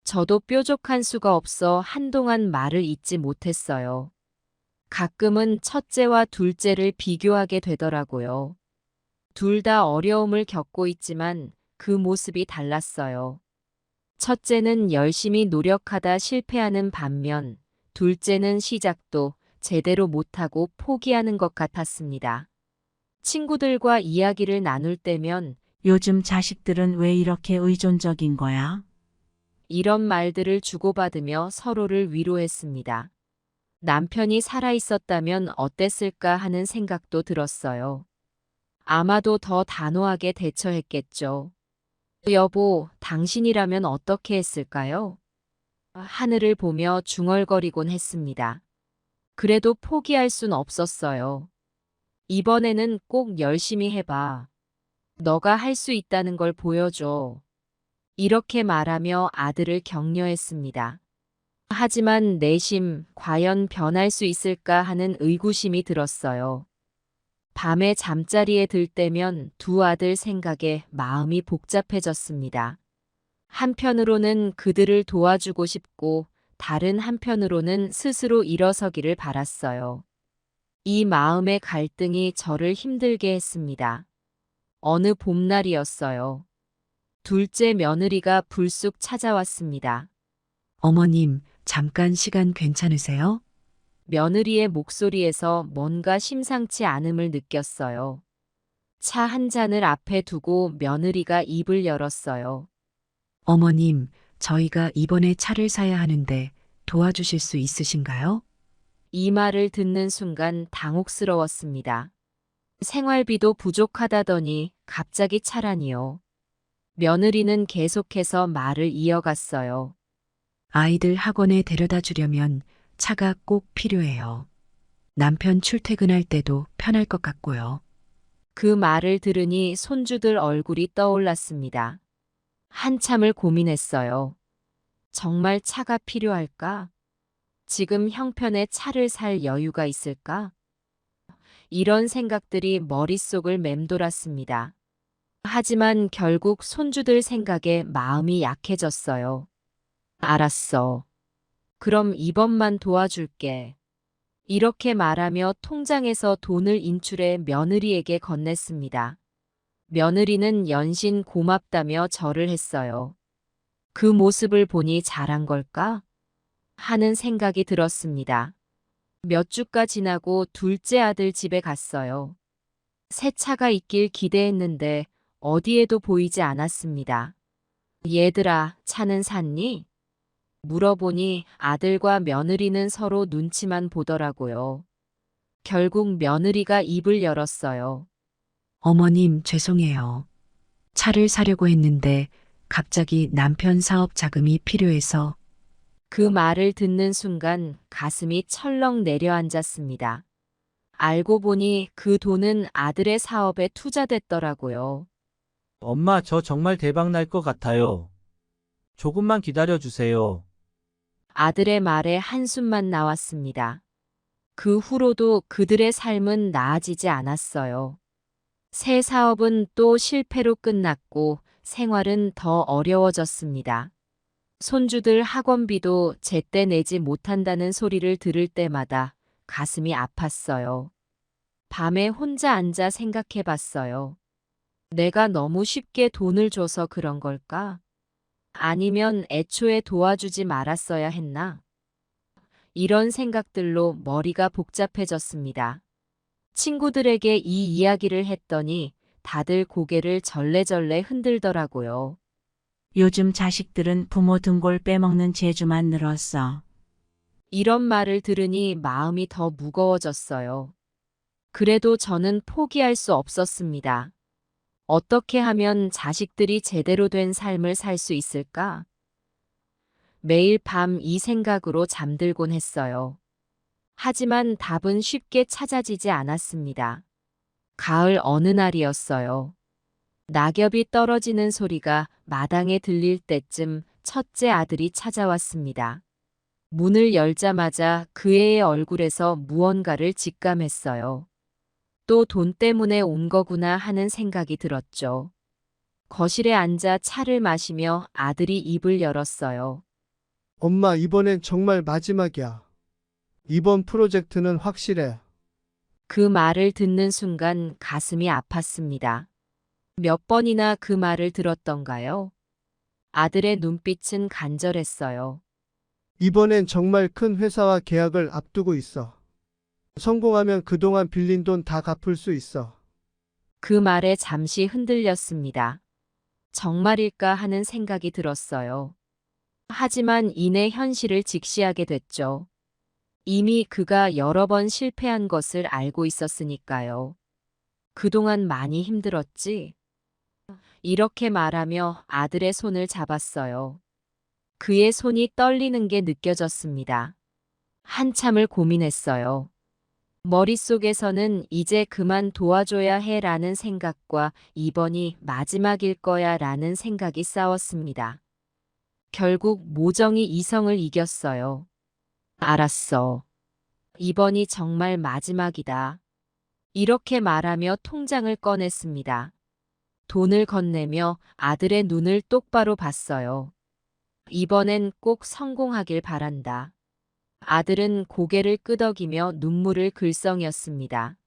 저도 뾰족한 수가 없어 한동안 말을 잇지 못했어요. 가끔은 첫째와 둘째를 비교하게 되더라고요. 둘 다 어려움을 겪고 있지만 그 모습이 달랐어요. 첫째는 열심히 노력하다 실패하는 반면 둘째는 시작도 제대로 못하고 포기하는 것 같았습니다. 친구들과 이야기를 나눌 때면 요즘 자식들은 왜 이렇게 의존적인 거야? 이런 말들을 주고받으며 서로를 위로했습니다. 남편이 살아있었다면 어땠을까 하는 생각도 들었어요. 아마도 더 단호하게 대처했겠죠. 여보, 당신이라면 어떻게 했을까요? 하늘을 보며 중얼거리곤 했습니다. 그래도 포기할 순 없었어요. 이번에는 꼭 열심히 해봐. 너가 할 수 있다는 걸 보여줘. 이렇게 말하며 아들을 격려했습니다. 하지만 내심 과연 변할 수 있을까 하는 의구심이 들었어요. 밤에 잠자리에 들 때면 두 아들 생각에 마음이 복잡해졌습니다. 한편으로는 그들을 도와주고 싶고 다른 한편으로는 스스로 일어서기를 바랐어요. 이 마음의 갈등이 저를 힘들게 했습니다. 어느 봄날이었어요. 둘째 며느리가 불쑥 찾아왔습니다. 어머님, 잠깐 시간 괜찮으세요? 며느리의 목소리에서 뭔가 심상치 않음을 느꼈어요. 차 한 잔을 앞에 두고 며느리가 입을 열었어요. 어머님, 저희가 이번에 차를 사야 하는데 도와주실 수 있으신가요? 이 말을 듣는 순간 당혹스러웠습니다. 생활비도 부족하다더니 갑자기 차라니요. 며느리는 계속해서 말을 이어갔어요. 아이들 학원에 데려다 주려면 차가 꼭 필요해요. 남편 출퇴근할 때도 편할 것 같고요. 그 말을 들으니 손주들 얼굴이 떠올랐습니다. 한참을 고민했어요. 정말 차가 필요할까? 지금 형편에 차를 살 여유가 있을까? 이런 생각들이 머릿속을 맴돌았습니다. 하지만 결국 손주들 생각에 마음이 약해졌어요. 알았어. 그럼 이번만 도와줄게. 이렇게 말하며 통장에서 돈을 인출해 며느리에게 건넸습니다. 며느리는 연신 고맙다며 절을 했어요. 그 모습을 보니 잘한 걸까? 하는 생각이 들었습니다. 몇 주가 지나고 둘째 아들 집에 갔어요. 새 차가 있길 기대했는데 어디에도 보이지 않았습니다. 얘들아, 차는 샀니? 물어보니 아들과 며느리는 서로 눈치만 보더라고요. 결국 며느리가 입을 열었어요. 어머님, 죄송해요. 차를 사려고 했는데 갑자기 남편 사업 자금이 필요해서. 그 말을 듣는 순간 가슴이 철렁 내려앉았습니다. 알고 보니 그 돈은 아들의 사업에 투자됐더라고요. 엄마, 저 정말 대박 날 것 같아요. 조금만 기다려 주세요. 아들의 말에 한숨만 나왔습니다. 그 후로도 그들의 삶은 나아지지 않았어요. 새 사업은 또 실패로 끝났고 생활은 더 어려워졌습니다. 손주들 학원비도 제때 내지 못한다는 소리를 들을 때마다 가슴이 아팠어요. 밤에 혼자 앉아 생각해 봤어요. 내가 너무 쉽게 돈을 줘서 그런 걸까? 아니면 애초에 도와주지 말았어야 했나? 이런 생각들로 머리가 복잡해졌습니다. 친구들에게 이 이야기를 했더니 다들 고개를 절레절레 흔들더라고요. 요즘 자식들은 부모 등골 빼먹는 재주만 늘었어. 이런 말을 들으니 마음이 더 무거워졌어요. 그래도 저는 포기할 수 없었습니다. 어떻게 하면 자식들이 제대로 된 삶을 살 수 있을까? 매일 밤 이 생각으로 잠들곤 했어요. 하지만 답은 쉽게 찾아지지 않았습니다. 가을 어느 날이었어요. 낙엽이 떨어지는 소리가 마당에 들릴 때쯤 첫째 아들이 찾아왔습니다. 문을 열자마자 그 애의 얼굴에서 무언가를 직감했어요. 또 돈 때문에 온 거구나 하는 생각이 들었죠. 거실에 앉아 차를 마시며 아들이 입을 열었어요. 엄마, 이번엔 정말 마지막이야. 이번 프로젝트는 확실해. 그 말을 듣는 순간 가슴이 아팠습니다. 몇 번이나 그 말을 들었던가요? 아들의 눈빛은 간절했어요. 이번엔 정말 큰 회사와 계약을 앞두고 있어. 성공하면 그동안 빌린 돈 다 갚을 수 있어. 그 말에 잠시 흔들렸습니다. 정말일까 하는 생각이 들었어요. 하지만 이내 현실을 직시하게 됐죠. 이미 그가 여러 번 실패한 것을 알고 있었으니까요. 그동안 많이 힘들었지? 이렇게 말하며 아들의 손을 잡았어요. 그의 손이 떨리는 게 느껴졌습니다. 한참을 고민했어요. 머릿속에서는 이제 그만 도와줘야 해라는 생각과 이번이 마지막일 거야 라는 생각이 싸웠습니다. 결국 모정이 이성을 이겼어요. 알았어. 이번이 정말 마지막이다. 이렇게 말하며 통장을 꺼냈습니다. 돈을 건네며 아들의 눈을 똑바로 봤어요. 이번엔 꼭 성공하길 바란다. 아들은 고개를 끄덕이며 눈물을 글썽였습니다.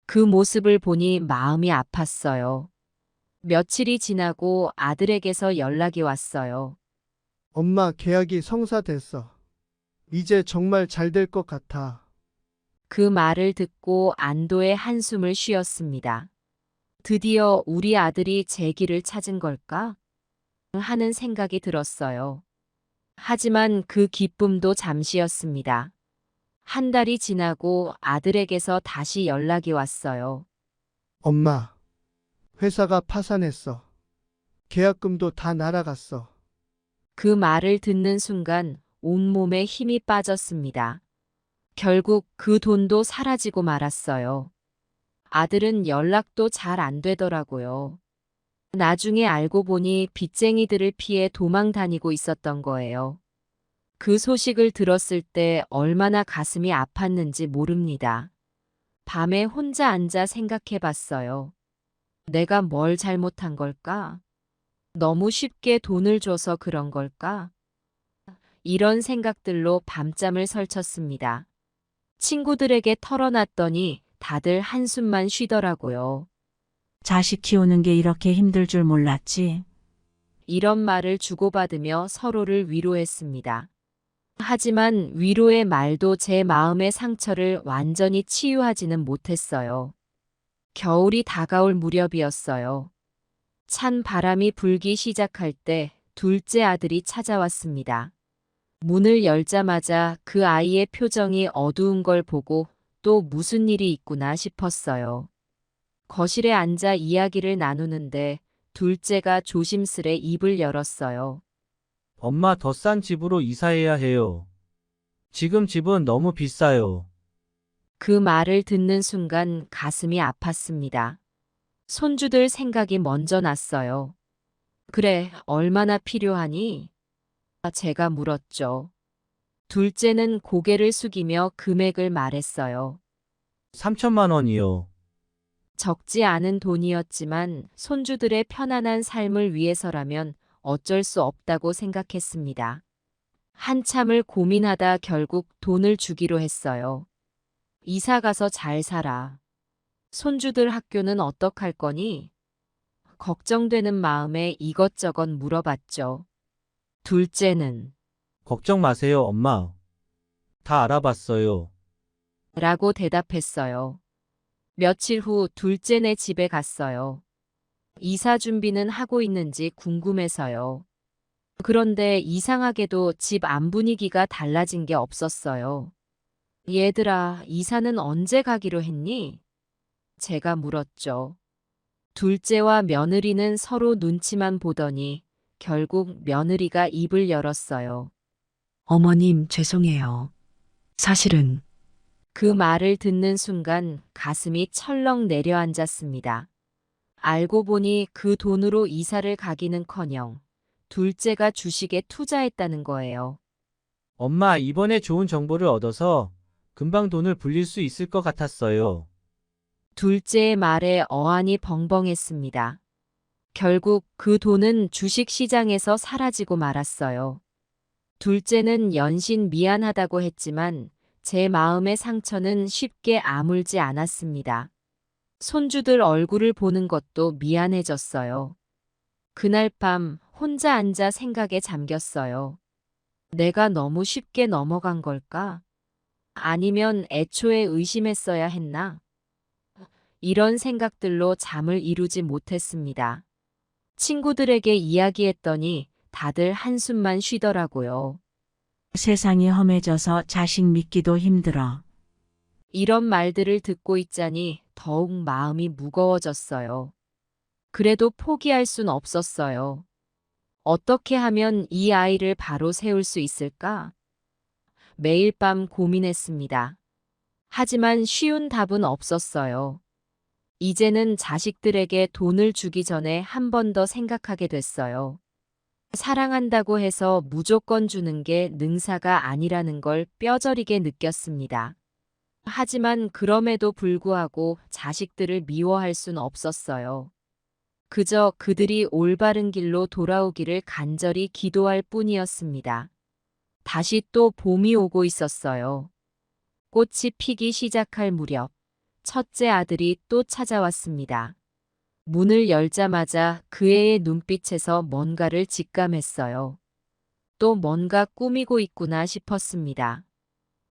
그 모습을 보니 마음이 아팠어요. 며칠이 지나고 아들에게서 연락이 왔어요. 엄마, 계약이 성사됐어. 이제 정말 잘 될 것 같아. 그 말을 듣고 안도의 한숨을 쉬었습니다. 드디어 우리 아들이 제 길을 찾은 걸까? 하는 생각이 들었어요. 하지만 그 기쁨도 잠시였습니다. 한 달이 지나고 아들에게서 다시 연락이 왔어요. 엄마, 회사가 파산했어. 계약금도 다 날아갔어. 그 말을 듣는 순간 온몸에 힘이 빠졌습니다. 결국 그 돈도 사라지고 말았어요. 아들은 연락도 잘 안 되더라고요. 나중에 알고 보니 빚쟁이들을 피해 도망 다니고 있었던 거예요. 그 소식을 들었을 때 얼마나 가슴이 아팠는지 모릅니다. 밤에 혼자 앉아 생각해 봤어요. 내가 뭘 잘못한 걸까? 너무 쉽게 돈을 줘서 그런 걸까? 이런 생각들로 밤잠을 설쳤습니다. 친구들에게 털어놨더니 다들 한숨만 쉬더라고요. 자식 키우는 게 이렇게 힘들 줄 몰랐지. 이런 말을 주고받으며 서로를 위로했습니다. 하지만 위로의 말도 제 마음의 상처를 완전히 치유하지는 못했어요. 겨울이 다가올 무렵이었어요. 찬 바람이 불기 시작할 때 둘째 아들이 찾아왔습니다. 문을 열자마자 그 아이의 표정이 어두운 걸 보고 또 무슨 일이 있구나 싶었어요. 거실에 앉아 이야기를 나누는데 둘째가 조심스레 입을 열었어요. 엄마 더 싼 집으로 이사해야 해요. 지금 집은 너무 비싸요. 그 말을 듣는 순간 가슴이 아팠습니다. 손주들 생각이 먼저 났어요. 그래, 얼마나 필요하니? 제가 물었죠. 둘째는 고개를 숙이며 금액을 말했어요. 3천만 원이요. 적지 않은 돈이었지만 손주들의 편안한 삶을 위해서라면 어쩔 수 없다고 생각했습니다. 한참을 고민하다 결국 돈을 주기로 했어요. 이사 가서 잘 살아. 손주들 학교는 어떡할 거니? 걱정되는 마음에 이것저것 물어봤죠. 둘째는 걱정 마세요, 엄마. 다 알아봤어요. 라고 대답했어요. 며칠 후 둘째네 집에 갔어요. 이사 준비는 하고 있는지 궁금해서요. 그런데 이상하게도 집 안 분위기가 달라진 게 없었어요. 얘들아, 이사는 언제 가기로 했니? 제가 물었죠. 둘째와 며느리는 서로 눈치만 보더니 결국 며느리가 입을 열었어요. 어머님, 죄송해요. 사실은 그 말을 듣는 순간 가슴이 철렁 내려앉았습니다. 알고 보니 그 돈으로 이사를 가기는커녕 둘째가 주식에 투자했다는 거예요. 엄마, 이번에 좋은 정보를 얻어서 금방 돈을 불릴 수 있을 것 같았어요. 둘째의 말에 어안이 벙벙했습니다. 결국 그 돈은 주식시장에서 사라지고 말았어요. 둘째는 연신 미안하다고 했지만 제 마음의 상처는 쉽게 아물지 않았습니다. 손주들 얼굴을 보는 것도 미안해졌어요. 그날 밤 혼자 앉아 생각에 잠겼어요. 내가 너무 쉽게 넘어간 걸까? 아니면 애초에 의심했어야 했나? 이런 생각들로 잠을 이루지 못했습니다. 친구들에게 이야기했더니 다들 한숨만 쉬더라고요. 세상이 험해져서 자식 믿기도 힘들어. 이런 말들을 듣고 있자니 더욱 마음이 무거워졌어요. 그래도 포기할 순 없었어요. 어떻게 하면 이 아이를 바로 세울 수 있을까? 매일 밤 고민했습니다. 하지만 쉬운 답은 없었어요. 이제는 자식들에게 돈을 주기 전에 한 번 더 생각하게 됐어요. 사랑한다고 해서 무조건 주는 게 능사가 아니라는 걸 뼈저리게 느꼈습니다. 하지만 그럼에도 불구하고 자식들을 미워할 순 없었어요. 그저 그들이 올바른 길로 돌아오기를 간절히 기도할 뿐이었습니다. 다시 또 봄이 오고 있었어요. 꽃이 피기 시작할 무렵, 첫째 아들이 또 찾아왔습니다. 문을 열자마자 그 애의 눈빛에서 뭔가를 직감했어요. 또 뭔가 꾸미고 있구나 싶었습니다.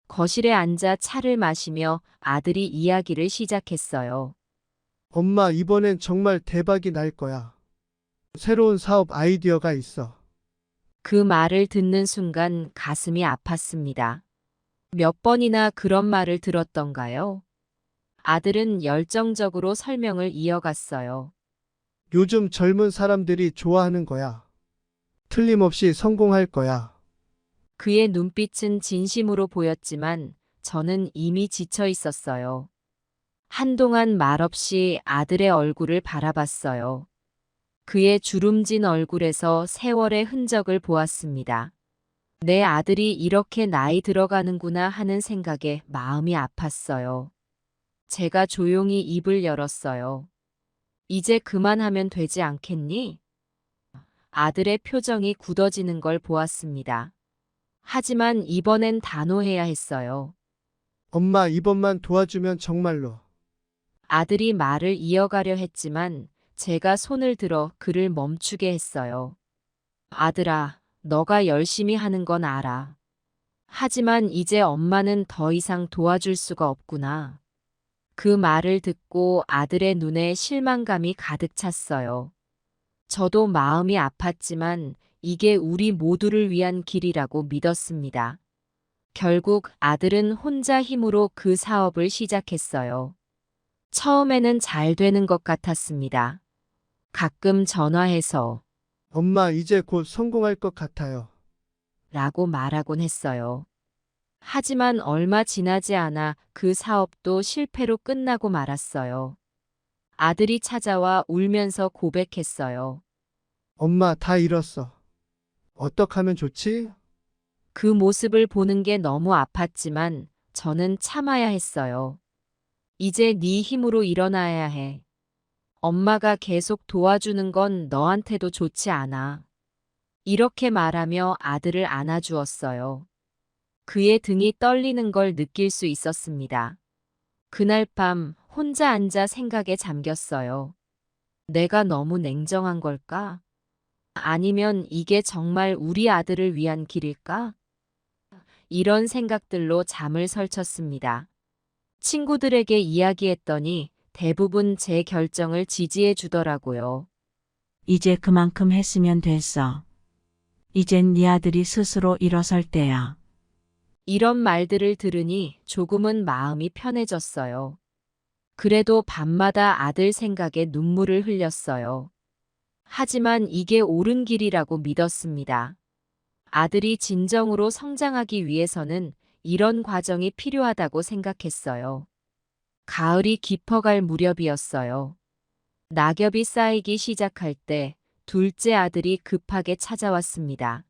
거실에 앉아 차를 마시며 아들이 이야기를 시작했어요. 엄마, 이번엔 정말 대박이 날 거야. 새로운 사업 아이디어가 있어. 그 말을 듣는 순간 가슴이 아팠습니다. 몇 번이나 그런 말을 들었던가요? 아들은 열정적으로 설명을 이어갔어요. 요즘 젊은 사람들이 좋아하는 거야. 틀림없이 성공할 거야. 그의 눈빛은 진심으로 보였지만 저는 이미 지쳐 있었어요. 한동안 말없이 아들의 얼굴을 바라봤어요. 그의 주름진 얼굴에서 세월의 흔적을 보았습니다. 내 아들이 이렇게 나이 들어가는구나 하는 생각에 마음이 아팠어요. 제가 조용히 입을 열었어요. 이제 그만하면 되지 않겠니? 아들의 표정이 굳어지는 걸 보았습니다. 하지만 이번엔 단호해야 했어요. 엄마, 이번만 도와주면 정말로. 아들이 말을 이어가려 했지만 제가 손을 들어 그를 멈추게 했어요. 아들아, 너가 열심히 하는 건 알아. 하지만 이제 엄마는 더 이상 도와줄 수가 없구나. 그 말을 듣고 아들의 눈에 실망감이 가득 찼어요. 저도 마음이 아팠지만 이게 우리 모두를 위한 길이라고 믿었습니다. 결국 아들은 혼자 힘으로 그 사업을 시작했어요. 처음에는 잘 되는 것 같았습니다. 가끔 전화해서 엄마, 이제 곧 성공할 것 같아요. 라고 말하곤 했어요. 하지만 얼마 지나지 않아 그 사업도 실패로 끝나고 말았어요. 아들이 찾아와 울면서 고백했어요. 엄마, 다 잃었어. 어떡하면 좋지? 그 모습을 보는 게 너무 아팠지만 저는 참아야 했어요. 이제 네 힘으로 일어나야 해. 엄마가 계속 도와주는 건 너한테도 좋지 않아. 이렇게 말하며 아들을 안아주었어요. 그의 등이 떨리는 걸 느낄 수 있었습니다. 그날 밤 혼자 앉아 생각에 잠겼어요. 내가 너무 냉정한 걸까? 아니면 이게 정말 우리 아들을 위한 길일까? 이런 생각들로 잠을 설쳤습니다. 친구들에게 이야기했더니 대부분 제 결정을 지지해 주더라고요. 이제 그만큼 했으면 됐어. 이젠 네 아들이 스스로 일어설 때야. 이런 말들을 들으니 조금은 마음이 편해졌어요. 그래도 밤마다 아들 생각에 눈물을 흘렸어요. 하지만 이게 옳은 길이라고 믿었습니다. 아들이 진정으로 성장하기 위해서는 이런 과정이 필요하다고 생각했어요. 가을이 깊어갈 무렵이었어요. 낙엽이 쌓이기 시작할 때 둘째 아들이 급하게 찾아왔습니다.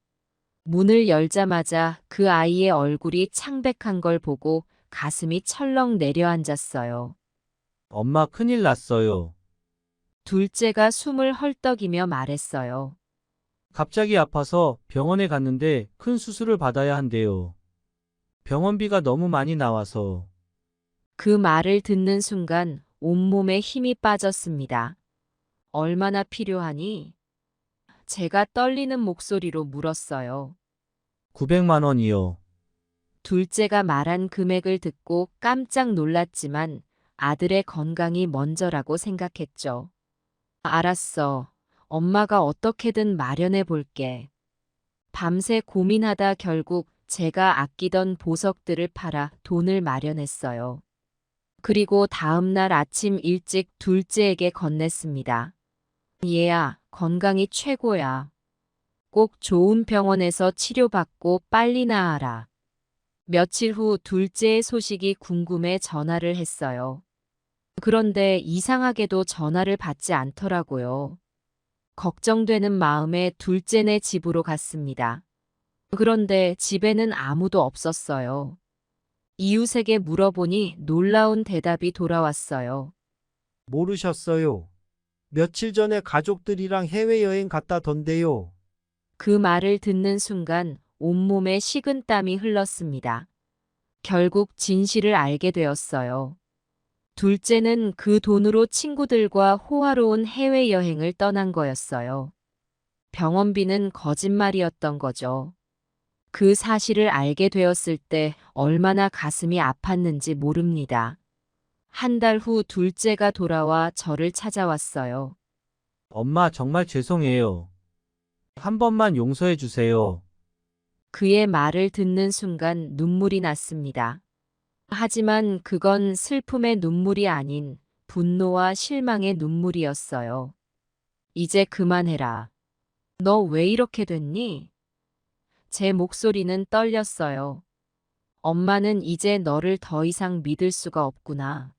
문을 열자마자 그 아이의 얼굴이 창백한 걸 보고 가슴이 철렁 내려앉았어요. 엄마 큰일 났어요. 둘째가 숨을 헐떡이며 말했어요. 갑자기 아파서 병원에 갔는데 큰 수술을 받아야 한대요. 병원비가 너무 많이 나와서. 그 말을 듣는 순간 온몸에 힘이 빠졌습니다. 얼마나 필요하니? 제가 떨리는 목소리로 물었어요. 900만 원이요. 둘째가 말한 금액을 듣고 깜짝 놀랐지만 아들의 건강이 먼저라고 생각했죠. 알았어. 엄마가 어떻게든 마련해 볼게. 밤새 고민하다 결국 제가 아끼던 보석들을 팔아 돈을 마련했어요. 그리고 다음 날 아침 일찍 둘째에게 건넸습니다. 얘야, 건강이 최고야. 꼭 좋은 병원에서 치료받고 빨리 나아라. 며칠 후 둘째의 소식이 궁금해 전화를 했어요. 그런데 이상하게도 전화를 받지 않더라고요. 걱정되는 마음에 둘째네 집으로 갔습니다. 그런데 집에는 아무도 없었어요. 이웃에게 물어보니 놀라운 대답이 돌아왔어요. 모르셨어요. 며칠 전에 가족들이랑 해외여행 갔다던데요. 그 말을 듣는 순간 온몸에 식은 땀이 흘렀습니다. 결국 진실을 알게 되었어요. 둘째는 그 돈으로 친구들과 호화로운 해외여행을 떠난 거였어요. 병원비는 거짓말이었던 거죠. 그 사실을 알게 되었을 때 얼마나 가슴이 아팠는지 모릅니다. 한 달 후 둘째가 돌아와 저를 찾아왔어요. 엄마 정말 죄송해요. 한 번만 용서해 주세요. 그의 말을 듣는 순간 눈물이 났습니다. 하지만 그건 슬픔의 눈물이 아닌 분노와 실망의 눈물이었어요. 이제 그만해라. 너 왜 이렇게 됐니? 제 목소리는 떨렸어요. 엄마는 이제 너를 더 이상 믿을 수가 없구나.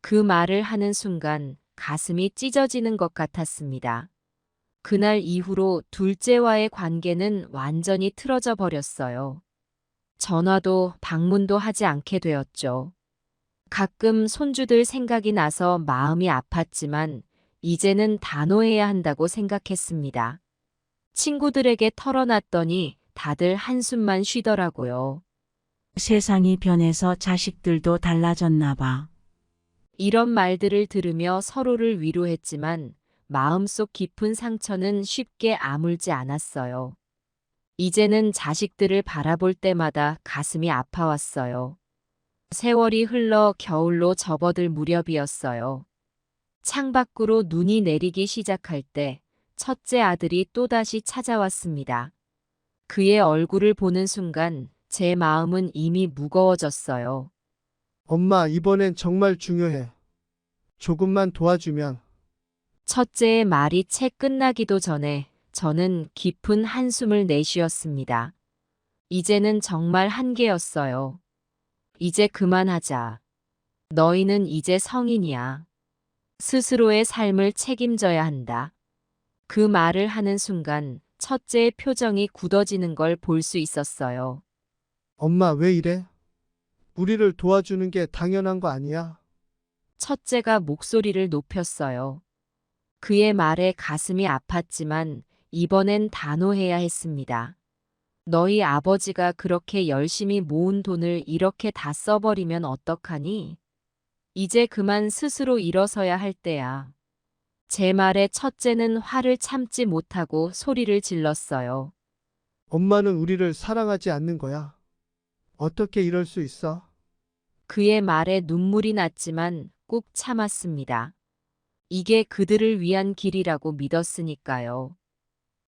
그 말을 하는 순간 가슴이 찢어지는 것 같았습니다. 그날 이후로 둘째와의 관계는 완전히 틀어져 버렸어요. 전화도 방문도 하지 않게 되었죠. 가끔 손주들 생각이 나서 마음이 아팠지만 이제는 단호해야 한다고 생각했습니다. 친구들에게 털어놨더니 다들 한숨만 쉬더라고요. 세상이 변해서 자식들도 달라졌나 봐. 이런 말들을 들으며 서로를 위로했지만 마음속 깊은 상처는 쉽게 아물지 않았어요. 이제는 자식들을 바라볼 때마다 가슴이 아파왔어요. 세월이 흘러 겨울로 접어들 무렵이었어요. 창밖으로 눈이 내리기 시작할 때 첫째 아들이 또다시 찾아왔습니다. 그의 얼굴을 보는 순간 제 마음은 이미 무거워졌어요. 엄마, 이번엔 정말 중요해. 조금만 도와주면. 첫째의 말이 채 끝나기도 전에 저는 깊은 한숨을 내쉬었습니다. 이제는 정말 한계였어요. 이제 그만하자. 너희는 이제 성인이야. 스스로의 삶을 책임져야 한다. 그 말을 하는 순간 첫째의 표정이 굳어지는 걸 볼 수 있었어요. 엄마, 왜 이래? 우리를 도와주는 게 당연한 거 아니야? 첫째가 목소리를 높였어요. 그의 말에 가슴이 아팠지만 이번엔 단호해야 했습니다. 너희 아버지가 그렇게 열심히 모은 돈을 이렇게 다 써버리면 어떡하니? 이제 그만 스스로 일어서야 할 때야. 제 말에 첫째는 화를 참지 못하고 소리를 질렀어요. 엄마는 우리를 사랑하지 않는 거야. 어떻게 이럴 수 있어? 그의 말에 눈물이 났지만 꾹 참았습니다. 이게 그들을 위한 길이라고 믿었으니까요.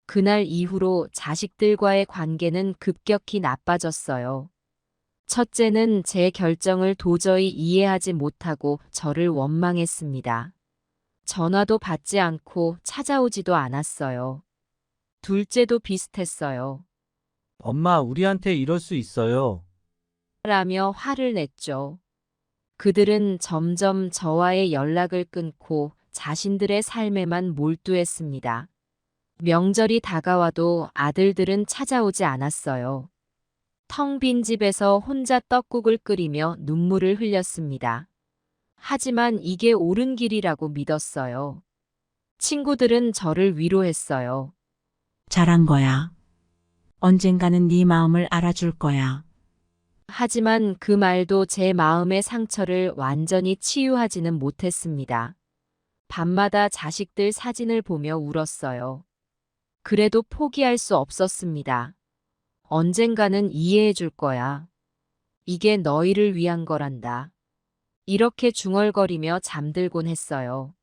그날 이후로 자식들과의 관계는 급격히 나빠졌어요. 첫째는 제 결정을 도저히 이해하지 못하고 저를 원망했습니다. 전화도 받지 않고 찾아오지도 않았어요. 둘째도 비슷했어요. 엄마, 우리한테 이럴 수 있어요. 라며 화를 냈죠. 그들은 점점 저와의 연락을 끊고 자신들의 삶에만 몰두했습니다. 명절이 다가와도 아들들은 찾아오지 않았어요. 텅 빈 집에서 혼자 떡국을 끓이며 눈물을 흘렸습니다. 하지만 이게 옳은 길이라고 믿었어요. 친구들은 저를 위로했어요. 잘한 거야. 언젠가는 네 마음을 알아줄 거야. 하지만 그 말도 제 마음의 상처를 완전히 치유하지는 못했습니다. 밤마다 자식들 사진을 보며 울었어요. 그래도 포기할 수 없었습니다. 언젠가는 이해해 줄 거야. 이게 너희를 위한 거란다. 이렇게 중얼거리며 잠들곤 했어요.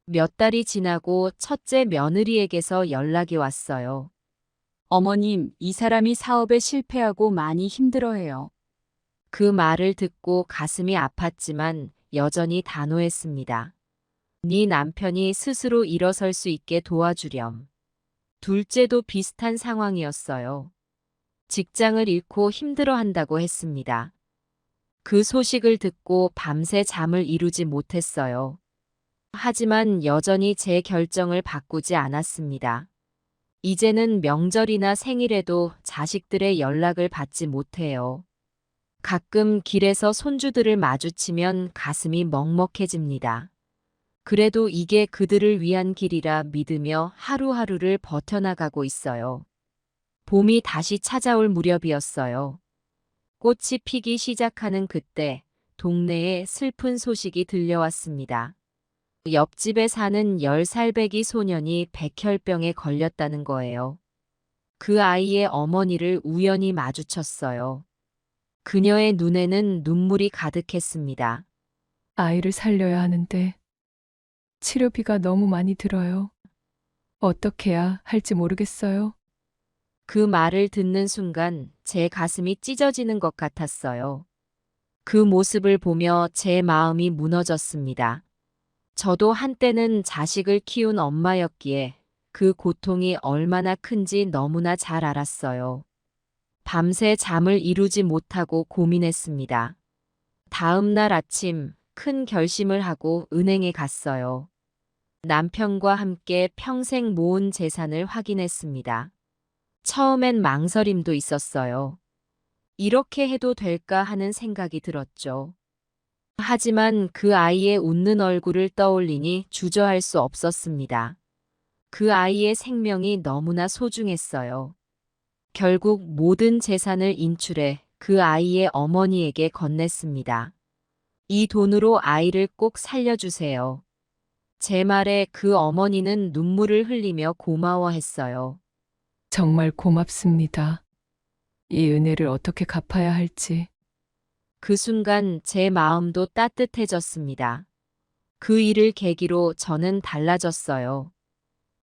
몇 달이 지나고 첫째 며느리에게서 연락이 왔어요. 어머님, 이 사람이 사업에 실패하고 많이 힘들어해요. 그 말을 듣고 가슴이 아팠지만 여전히 단호했습니다. 네 남편이 스스로 일어설 수 있게 도와주렴. 둘째도 비슷한 상황이었어요. 직장을 잃고 힘들어한다고 했습니다. 그 소식을 듣고 밤새 잠을 이루지 못했어요. 하지만 여전히 제 결정을 바꾸지 않았습니다. 이제는 명절이나 생일에도 자식들의 연락을 받지 못해요. 가끔 길에서 손주들을 마주치면 가슴이 먹먹해집니다. 그래도 이게 그들을 위한 길이라 믿으며 하루하루를 버텨나가고 있어요. 봄이 다시 찾아올 무렵이었어요. 꽃이 피기 시작하는 그때 동네에 슬픈 소식이 들려왔습니다. 옆집에 사는 10살배기 소년이 백혈병에 걸렸다는 거예요. 그 아이의 어머니를 우연히 마주쳤어요. 그녀의 눈에는 눈물이 가득했습니다. 아이를 살려야 하는데 치료비가 너무 많이 들어요. 어떻게 해야 할지 모르겠어요. 그 말을 듣는 순간 제 가슴이 찢어지는 것 같았어요. 그 모습을 보며 제 마음이 무너졌습니다. 저도 한때는 자식을 키운 엄마였기에 그 고통이 얼마나 큰지 너무나 잘 알았어요. 밤새 잠을 이루지 못하고 고민했습니다. 다음 날 아침 큰 결심을 하고 은행에 갔어요. 남편과 함께 평생 모은 재산을 확인했습니다. 처음엔 망설임도 있었어요. 이렇게 해도 될까 하는 생각이 들었죠. 하지만 그 아이의 웃는 얼굴을 떠올리니 주저할 수 없었습니다. 그 아이의 생명이 너무나 소중했어요. 결국 모든 재산을 인출해 그 아이의 어머니에게 건넸습니다. 이 돈으로 아이를 꼭 살려주세요. 제 말에 그 어머니는 눈물을 흘리며 고마워했어요. 정말 고맙습니다. 이 은혜를 어떻게 갚아야 할지. 그 순간 제 마음도 따뜻해졌습니다. 그 일을 계기로 저는 달라졌어요.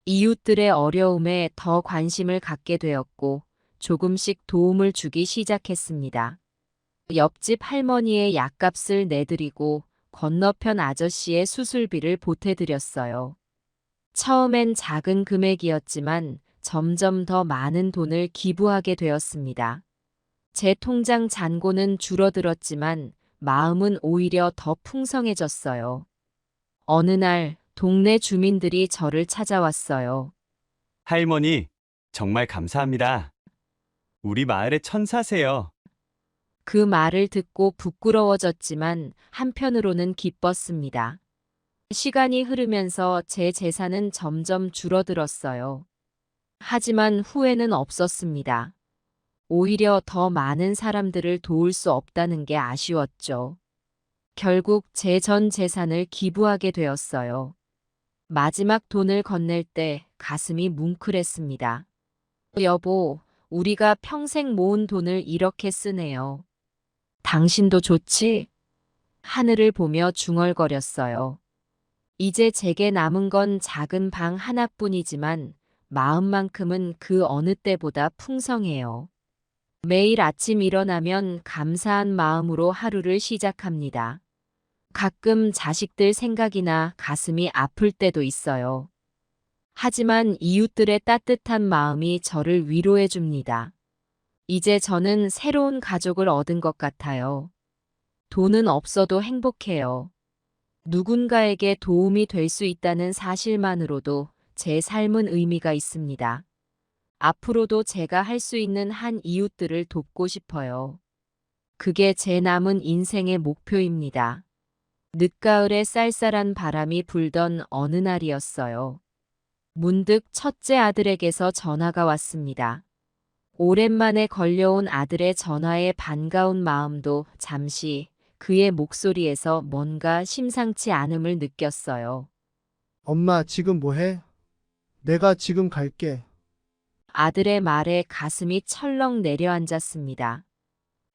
이웃들의 어려움에 더 관심을 갖게 되었고 조금씩 도움을 주기 시작했습니다. 옆집 할머니의 약값을 내드리고 건너편 아저씨의 수술비를 보태드렸어요. 처음엔 작은 금액이었지만 점점 더 많은 돈을 기부하게 되었습니다. 제 통장 잔고는 줄어들었지만 마음은 오히려 더 풍성해졌어요. 어느 날 동네 주민들이 저를 찾아왔어요. 할머니, 정말 감사합니다. 우리 마을의 천사세요. 그 말을 듣고 부끄러워졌지만 한편으로는 기뻤습니다. 시간이 흐르면서 제 재산은 점점 줄어들었어요. 하지만 후회는 없었습니다. 오히려 더 많은 사람들을 도울 수 없다는 게 아쉬웠죠. 결국 제 전 재산을 기부하게 되었어요. 마지막 돈을 건넬 때 가슴이 뭉클했습니다. 여보, 우리가 평생 모은 돈을 이렇게 쓰네요. 당신도 좋지? 하늘을 보며 중얼거렸어요. 이제 제게 남은 건 작은 방 하나뿐이지만 마음만큼은 그 어느 때보다 풍성해요. 매일 아침 일어나면 감사한 마음으로 하루를 시작합니다. 가끔 자식들 생각이 나 가슴이 아플 때도 있어요. 하지만 이웃들의 따뜻한 마음이 저를 위로해 줍니다. 이제 저는 새로운 가족을 얻은 것 같아요. 돈은 없어도 행복해요. 누군가에게 도움이 될 수 있다는 사실만으로도 제 삶은 의미가 있습니다. 앞으로도 제가 할 수 있는 한 이웃들을 돕고 싶어요. 그게 제 남은 인생의 목표입니다. 늦가을에 쌀쌀한 바람이 불던 어느 날이었어요. 문득 첫째 아들에게서 전화가 왔습니다. 오랜만에 걸려온 아들의 전화에 반가운 마음도 잠시 그의 목소리에서 뭔가 심상치 않음을 느꼈어요. 엄마, 지금 뭐해? 내가 지금 갈게. 아들의 말에 가슴이 철렁 내려앉았습니다.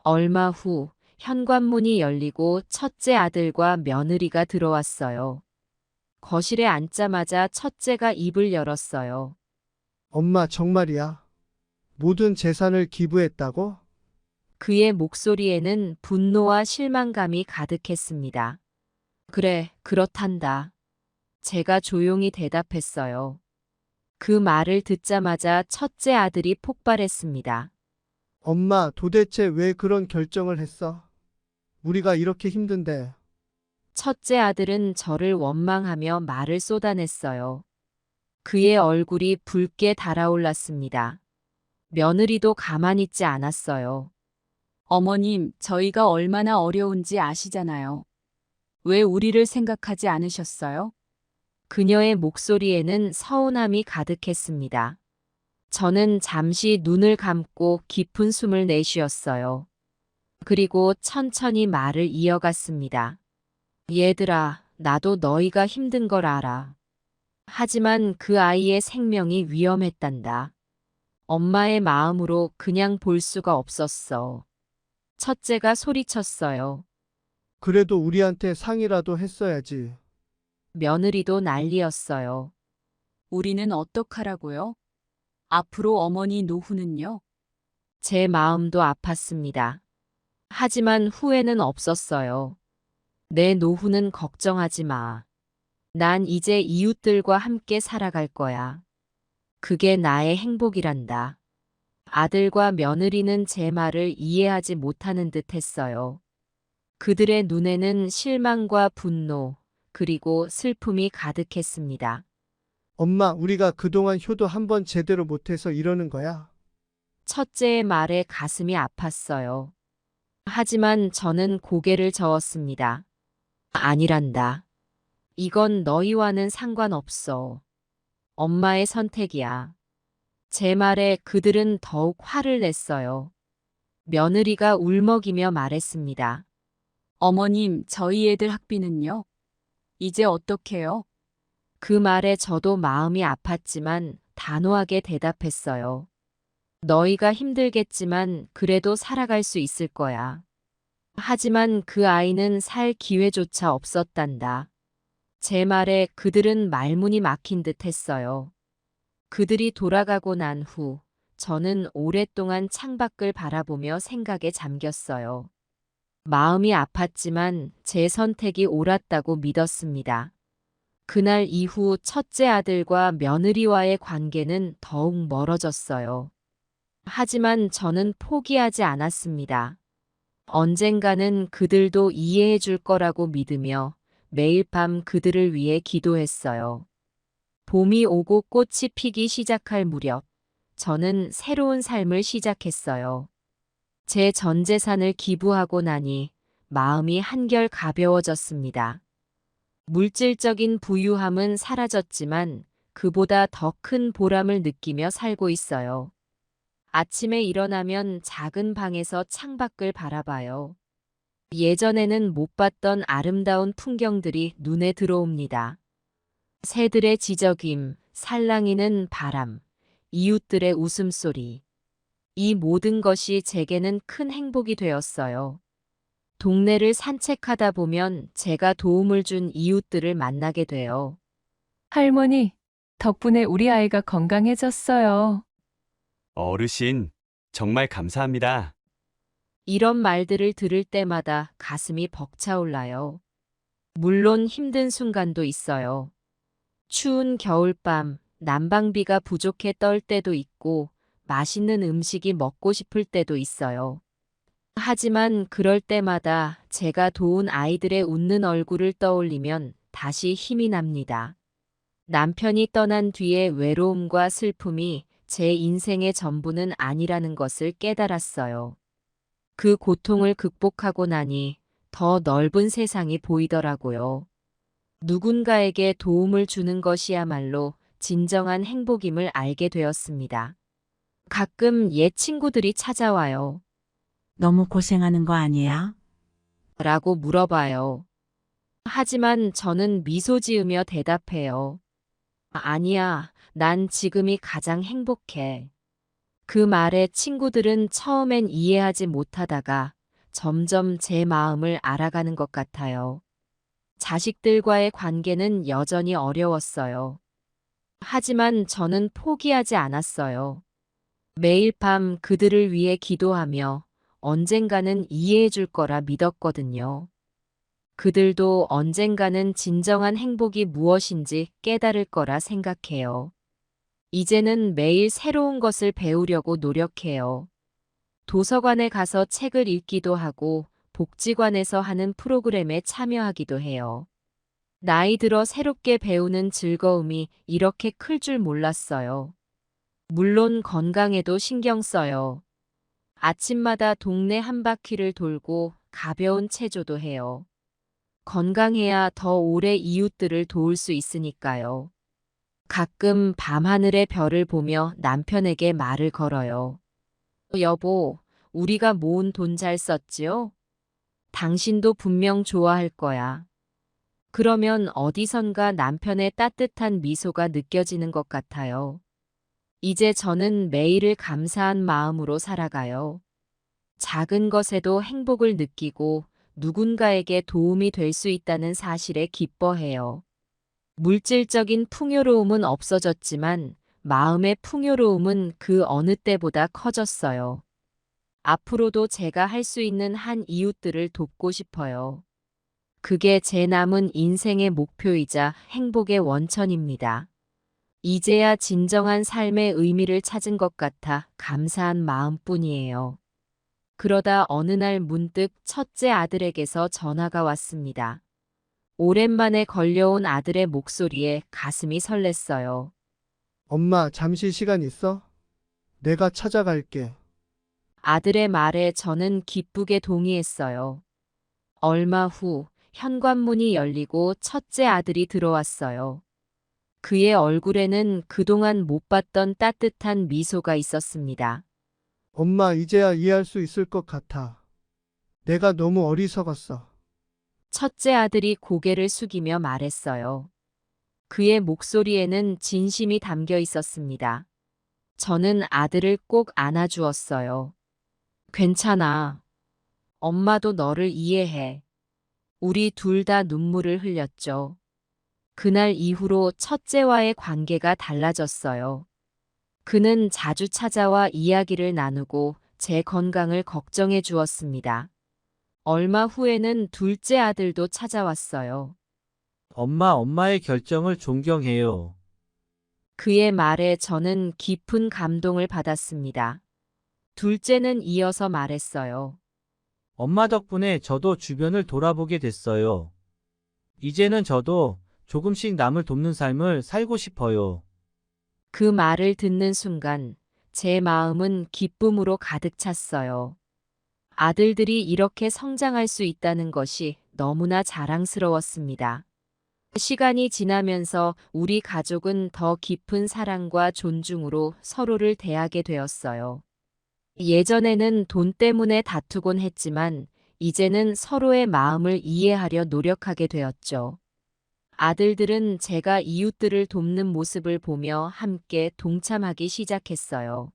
얼마 후 현관문이 열리고 첫째 아들과 며느리가 들어왔어요. 거실에 앉자마자 첫째가 입을 열었어요. 엄마, 정말이야? 모든 재산을 기부했다고? 그의 목소리에는 분노와 실망감이 가득했습니다. 그래, 그렇단다. 제가 조용히 대답했어요. 그 말을 듣자마자 첫째 아들이 폭발했습니다. 엄마, 도대체 왜 그런 결정을 했어? 우리가 이렇게 힘든데. 첫째 아들은 저를 원망하며 말을 쏟아냈어요. 그의 얼굴이 붉게 달아올랐습니다. 며느리도 가만히 있지 않았어요. 어머님, 저희가 얼마나 어려운지 아시잖아요. 왜 우리를 생각하지 않으셨어요? 그녀의 목소리에는 서운함이 가득했습니다. 저는 잠시 눈을 감고 깊은 숨을 내쉬었어요. 그리고 천천히 말을 이어갔습니다. 얘들아, 나도 너희가 힘든 걸 알아. 하지만 그 아이의 생명이 위험했단다. 엄마의 마음으로 그냥 볼 수가 없었어. 첫째가 소리쳤어요. 그래도 우리한테 상의라도 했어야지. 며느리도 난리였어요. 우리는 어떡하라고요? 앞으로 어머니 노후는요? 제 마음도 아팠습니다. 하지만 후회는 없었어요. 내 노후는 걱정하지 마. 난 이제 이웃들과 함께 살아갈 거야. 그게 나의 행복이란다. 아들과 며느리는 제 말을 이해하지 못하는 듯 했어요. 그들의 눈에는 실망과 분노, 그리고 슬픔이 가득했습니다. 엄마, 우리가 그동안 효도 한번 제대로 못해서 이러는 거야. 첫째의 말에 가슴이 아팠어요. 하지만 저는 고개를 저었습니다. 아니란다. 이건 너희와는 상관없어. 엄마의 선택이야. 제 말에 그들은 더욱 화를 냈어요. 며느리가 울먹이며 말했습니다. 어머님, 저희 애들 학비는요? 이제 어떡해요? 그 말에 저도 마음이 아팠지만 단호하게 대답했어요. 너희가 힘들겠지만 그래도 살아갈 수 있을 거야. 하지만 그 아이는 살 기회조차 없었단다. 제 말에 그들은 말문이 막힌 듯 했어요. 그들이 돌아가고 난 후 저는 오랫동안 창밖을 바라보며 생각에 잠겼어요. 마음이 아팠지만 제 선택이 옳았다고 믿었습니다. 그날 이후 첫째 아들과 며느리와의 관계는 더욱 멀어졌어요. 하지만 저는 포기하지 않았습니다. 언젠가는 그들도 이해해 줄 거라고 믿으며 매일 밤 그들을 위해 기도했어요. 봄이 오고 꽃이 피기 시작할 무렵, 저는 새로운 삶을 시작했어요. 제 전 재산을 기부하고 나니 마음이 한결 가벼워졌습니다. 물질적인 부유함은 사라졌지만 그보다 더 큰 보람을 느끼며 살고 있어요. 아침에 일어나면 작은 방에서 창밖을 바라봐요. 예전에는 못 봤던 아름다운 풍경들이 눈에 들어옵니다. 새들의 지저귐, 살랑이는 바람, 이웃들의 웃음소리. 이 모든 것이 제게는 큰 행복이 되었어요. 동네를 산책하다 보면 제가 도움을 준 이웃들을 만나게 돼요. 할머니, 덕분에 우리 아이가 건강해졌어요. 어르신, 정말 감사합니다. 이런 말들을 들을 때마다 가슴이 벅차올라요. 물론 힘든 순간도 있어요. 추운 겨울밤, 난방비가 부족해 떨 때도 있고 맛있는 음식이 먹고 싶을 때도 있어요. 하지만 그럴 때마다 제가 도운 아이들의 웃는 얼굴을 떠올리면 다시 힘이 납니다. 남편이 떠난 뒤의 외로움과 슬픔이 제 인생의 전부는 아니라는 것을 깨달았어요. 그 고통을 극복하고 나니 더 넓은 세상이 보이더라고요. 누군가에게 도움을 주는 것이야말로 진정한 행복임을 알게 되었습니다. 가끔 옛 친구들이 찾아와요. 너무 고생하는 거 아니야? 라고 물어봐요. 하지만 저는 미소 지으며 대답해요. 아니야, 난 지금이 가장 행복해. 그 말에 친구들은 처음엔 이해하지 못하다가 점점 제 마음을 알아가는 것 같아요. 자식들과의 관계는 여전히 어려웠어요. 하지만 저는 포기하지 않았어요. 매일 밤 그들을 위해 기도하며 언젠가는 이해해 줄 거라 믿었거든요. 그들도 언젠가는 진정한 행복이 무엇인지 깨달을 거라 생각해요. 이제는 매일 새로운 것을 배우려고 노력해요. 도서관에 가서 책을 읽기도 하고 복지관에서 하는 프로그램에 참여하기도 해요. 나이 들어 새롭게 배우는 즐거움이 이렇게 클 줄 몰랐어요. 물론 건강에도 신경 써요. 아침마다 동네 한 바퀴를 돌고 가벼운 체조도 해요. 건강해야 더 오래 이웃들을 도울 수 있으니까요. 가끔 밤하늘의 별을 보며 남편에게 말을 걸어요. 여보, 우리가 모은 돈 잘 썼지요? 당신도 분명 좋아할 거야. 그러면 어디선가 남편의 따뜻한 미소가 느껴지는 것 같아요. 이제 저는 매일을 감사한 마음으로 살아가요. 작은 것에도 행복을 느끼고 누군가에게 도움이 될 수 있다는 사실에 기뻐해요. 물질적인 풍요로움은 없어졌지만 마음의 풍요로움은 그 어느 때보다 커졌어요. 앞으로도 제가 할 수 있는 한 이웃들을 돕고 싶어요. 그게 제 남은 인생의 목표이자 행복의 원천입니다. 이제야 진정한 삶의 의미를 찾은 것 같아 감사한 마음뿐이에요. 그러다 어느 날 문득 첫째 아들에게서 전화가 왔습니다. 오랜만에 걸려온 아들의 목소리에 가슴이 설렜어요. 엄마, 잠시 시간 있어? 내가 찾아갈게. 아들의 말에 저는 기쁘게 동의했어요. 얼마 후 현관문이 열리고 첫째 아들이 들어왔어요. 그의 얼굴에는 그동안 못 봤던 따뜻한 미소가 있었습니다. 엄마, 이제야 이해할 수 있을 것 같아. 내가 너무 어리석었어. 첫째 아들이 고개를 숙이며 말했어요. 그의 목소리에는 진심이 담겨 있었습니다. 저는 아들을 꼭 안아주었어요. 괜찮아. 엄마도 너를 이해해. 우리 둘 다 눈물을 흘렸죠. 그날 이후로 첫째와의 관계가 달라졌어요. 그는 자주 찾아와 이야기를 나누고 제 건강을 걱정해 주었습니다. 얼마 후에는 둘째 아들도 찾아왔어요. 엄마의 결정을 존경해요. 그의 말에 저는 깊은 감동을 받았습니다. 둘째는 이어서 말했어요. 엄마 덕분에 저도 주변을 돌아보게 됐어요. 이제는 저도 조금씩 남을 돕는 삶을 살고 싶어요. 그 말을 듣는 순간 제 마음은 기쁨으로 가득 찼어요. 아들들이 이렇게 성장할 수 있다는 것이 너무나 자랑스러웠습니다. 시간이 지나면서 우리 가족은 더 깊은 사랑과 존중으로 서로를 대하게 되었어요. 예전에는 돈 때문에 다투곤 했지만 이제는 서로의 마음을 이해하려 노력하게 되었죠. 아들들은 제가 이웃들을 돕는 모습을 보며 함께 동참하기 시작했어요.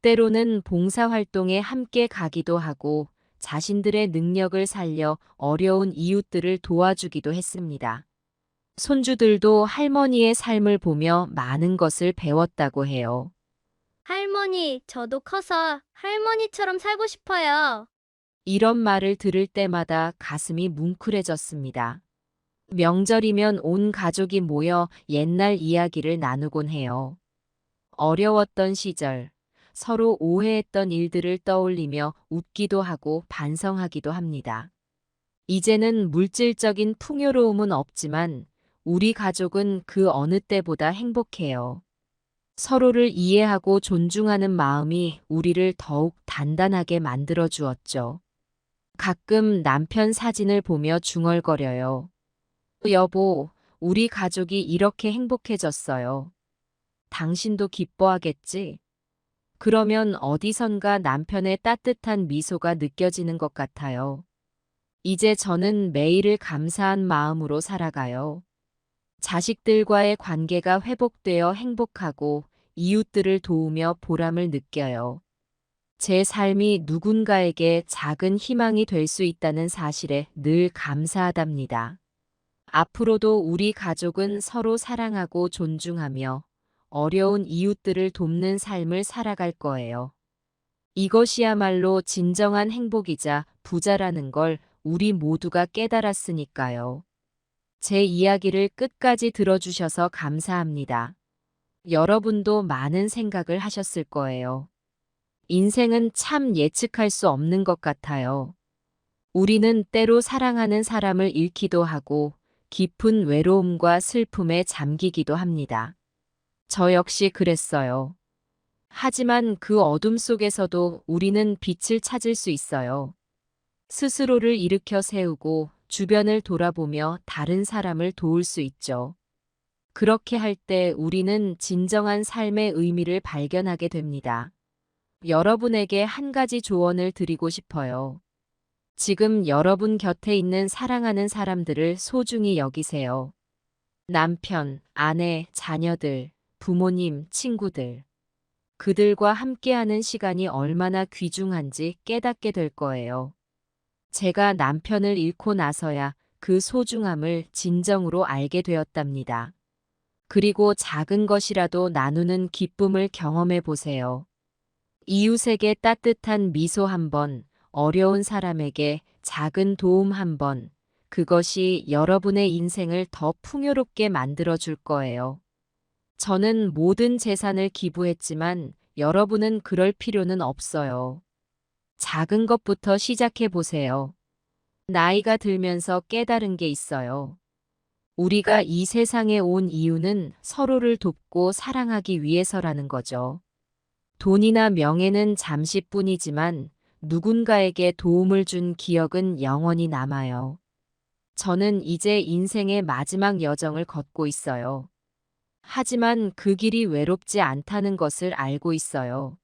때로는 봉사활동에 함께 가기도 하고 자신들의 능력을 살려 어려운 이웃들을 도와주기도 했습니다. 손주들도 할머니의 삶을 보며 많은 것을 배웠다고 해요. 할머니, 저도 커서 할머니처럼 살고 싶어요. 이런 말을 들을 때마다 가슴이 뭉클해졌습니다. 명절이면 온 가족이 모여 옛날 이야기를 나누곤 해요. 어려웠던 시절, 서로 오해했던 일들을 떠올리며 웃기도 하고 반성하기도 합니다. 이제는 물질적인 풍요로움은 없지만 우리 가족은 그 어느 때보다 행복해요. 서로를 이해하고 존중하는 마음이 우리를 더욱 단단하게 만들어 주었죠. 가끔 남편 사진을 보며 중얼거려요. 여보, 우리 가족이 이렇게 행복해졌어요. 당신도 기뻐하겠지? 그러면 어디선가 남편의 따뜻한 미소가 느껴지는 것 같아요. 이제 저는 매일을 감사한 마음으로 살아가요. 자식들과의 관계가 회복되어 행복하고 이웃들을 도우며 보람을 느껴요. 제 삶이 누군가에게 작은 희망이 될 수 있다는 사실에 늘 감사하답니다. 앞으로도 우리 가족은 서로 사랑하고 존중하며 어려운 이웃들을 돕는 삶을 살아갈 거예요. 이것이야말로 진정한 행복이자 부자라는 걸 우리 모두가 깨달았으니까요. 제 이야기를 끝까지 들어주셔서 감사합니다. 여러분도 많은 생각을 하셨을 거예요. 인생은 참 예측할 수 없는 것 같아요. 우리는 때로 사랑하는 사람을 잃기도 하고 깊은 외로움과 슬픔에 잠기기도 합니다. 저 역시 그랬어요. 하지만 그 어둠 속에서도 우리는 빛을 찾을 수 있어요. 스스로를 일으켜 세우고 주변을 돌아보며 다른 사람을 도울 수 있죠. 그렇게 할 때 우리는 진정한 삶의 의미를 발견하게 됩니다. 여러분에게 한 가지 조언을 드리고 싶어요. 지금 여러분 곁에 있는 사랑하는 사람들을 소중히 여기세요. 남편, 아내, 자녀들, 부모님, 친구들. 그들과 함께하는 시간이 얼마나 귀중한지 깨닫게 될 거예요. 제가 남편을 잃고 나서야 그 소중함을 진정으로 알게 되었답니다. 그리고 작은 것이라도 나누는 기쁨을 경험해 보세요. 이웃에게 따뜻한 미소 한 번, 어려운 사람에게 작은 도움 한 번, 그것이 여러분의 인생을 더 풍요롭게 만들어 줄 거예요. 저는 모든 재산을 기부했지만 여러분은 그럴 필요는 없어요. 작은 것부터 시작해 보세요. 나이가 들면서 깨달은 게 있어요. 우리가 이 세상에 온 이유는 서로를 돕고 사랑하기 위해서라는 거죠. 돈이나 명예는 잠시뿐이지만 누군가에게 도움을 준 기억은 영원히 남아요. 저는 이제 인생의 마지막 여정을 걷고 있어요. 하지만 그 길이 외롭지 않다는 것을 알고 있어요.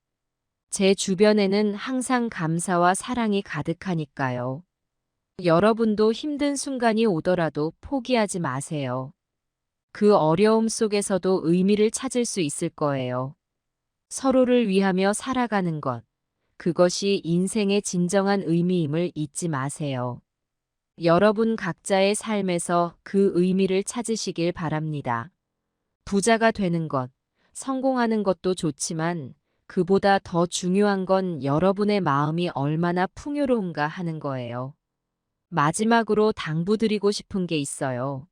제 주변에는 항상 감사와 사랑이 가득하니까요. 여러분도 힘든 순간이 오더라도 포기하지 마세요. 그 어려움 속에서도 의미를 찾을 수 있을 거예요. 서로를 위하며 살아가는 것, 그것이 인생의 진정한 의미임을 잊지 마세요. 여러분 각자의 삶에서 그 의미를 찾으시길 바랍니다. 부자가 되는 것, 성공하는 것도 좋지만 그보다 더 중요한 건 여러분의 마음이 얼마나 풍요로운가 하는 거예요. 마지막으로 당부드리고 싶은 게 있어요.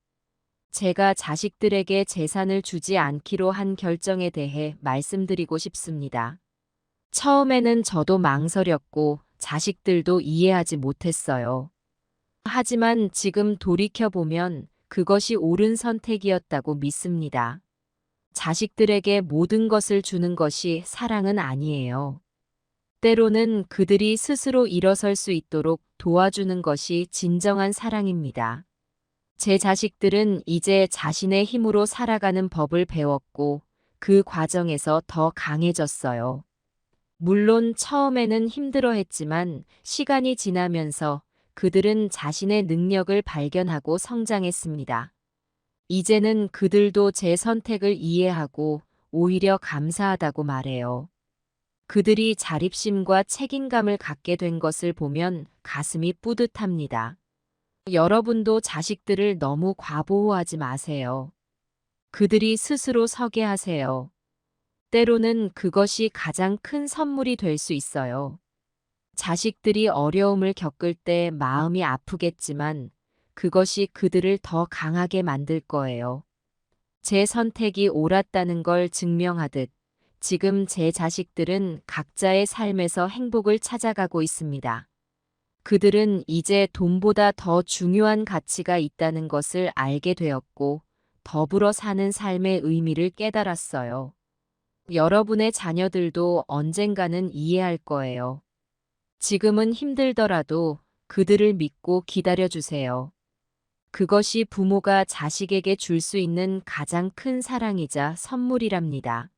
제가 자식들에게 재산을 주지 않기로 한 결정에 대해 말씀드리고 싶습니다. 처음에는 저도 망설였고 자식들도 이해하지 못했어요. 하지만 지금 돌이켜보면 그것이 옳은 선택이었다고 믿습니다. 자식들에게 모든 것을 주는 것이 사랑은 아니에요. 때로는 그들이 스스로 일어설 수 있도록 도와주는 것이 진정한 사랑입니다. 제 자식들은 이제 자신의 힘으로 살아가는 법을 배웠고 그 과정에서 더 강해졌어요. 물론 처음에는 힘들어했지만 시간이 지나면서 그들은 자신의 능력을 발견하고 성장했습니다. 이제는 그들도 제 선택을 이해하고 오히려 감사하다고 말해요. 그들이 자립심과 책임감을 갖게 된 것을 보면 가슴이 뿌듯합니다. 여러분도 자식들을 너무 과보호하지 마세요. 그들이 스스로 서게 하세요. 때로는 그것이 가장 큰 선물이 될 수 있어요. 자식들이 어려움을 겪을 때 마음이 아프겠지만 그것이 그들을 더 강하게 만들 거예요. 제 선택이 옳았다는 걸 증명하듯 지금 제 자식들은 각자의 삶에서 행복을 찾아가고 있습니다. 그들은 이제 돈보다 더 중요한 가치가 있다는 것을 알게 되었고 더불어 사는 삶의 의미를 깨달았어요. 여러분의 자녀들도 언젠가는 이해할 거예요. 지금은 힘들더라도 그들을 믿고 기다려주세요. 그것이 부모가 자식에게 줄 수 있는 가장 큰 사랑이자 선물이랍니다.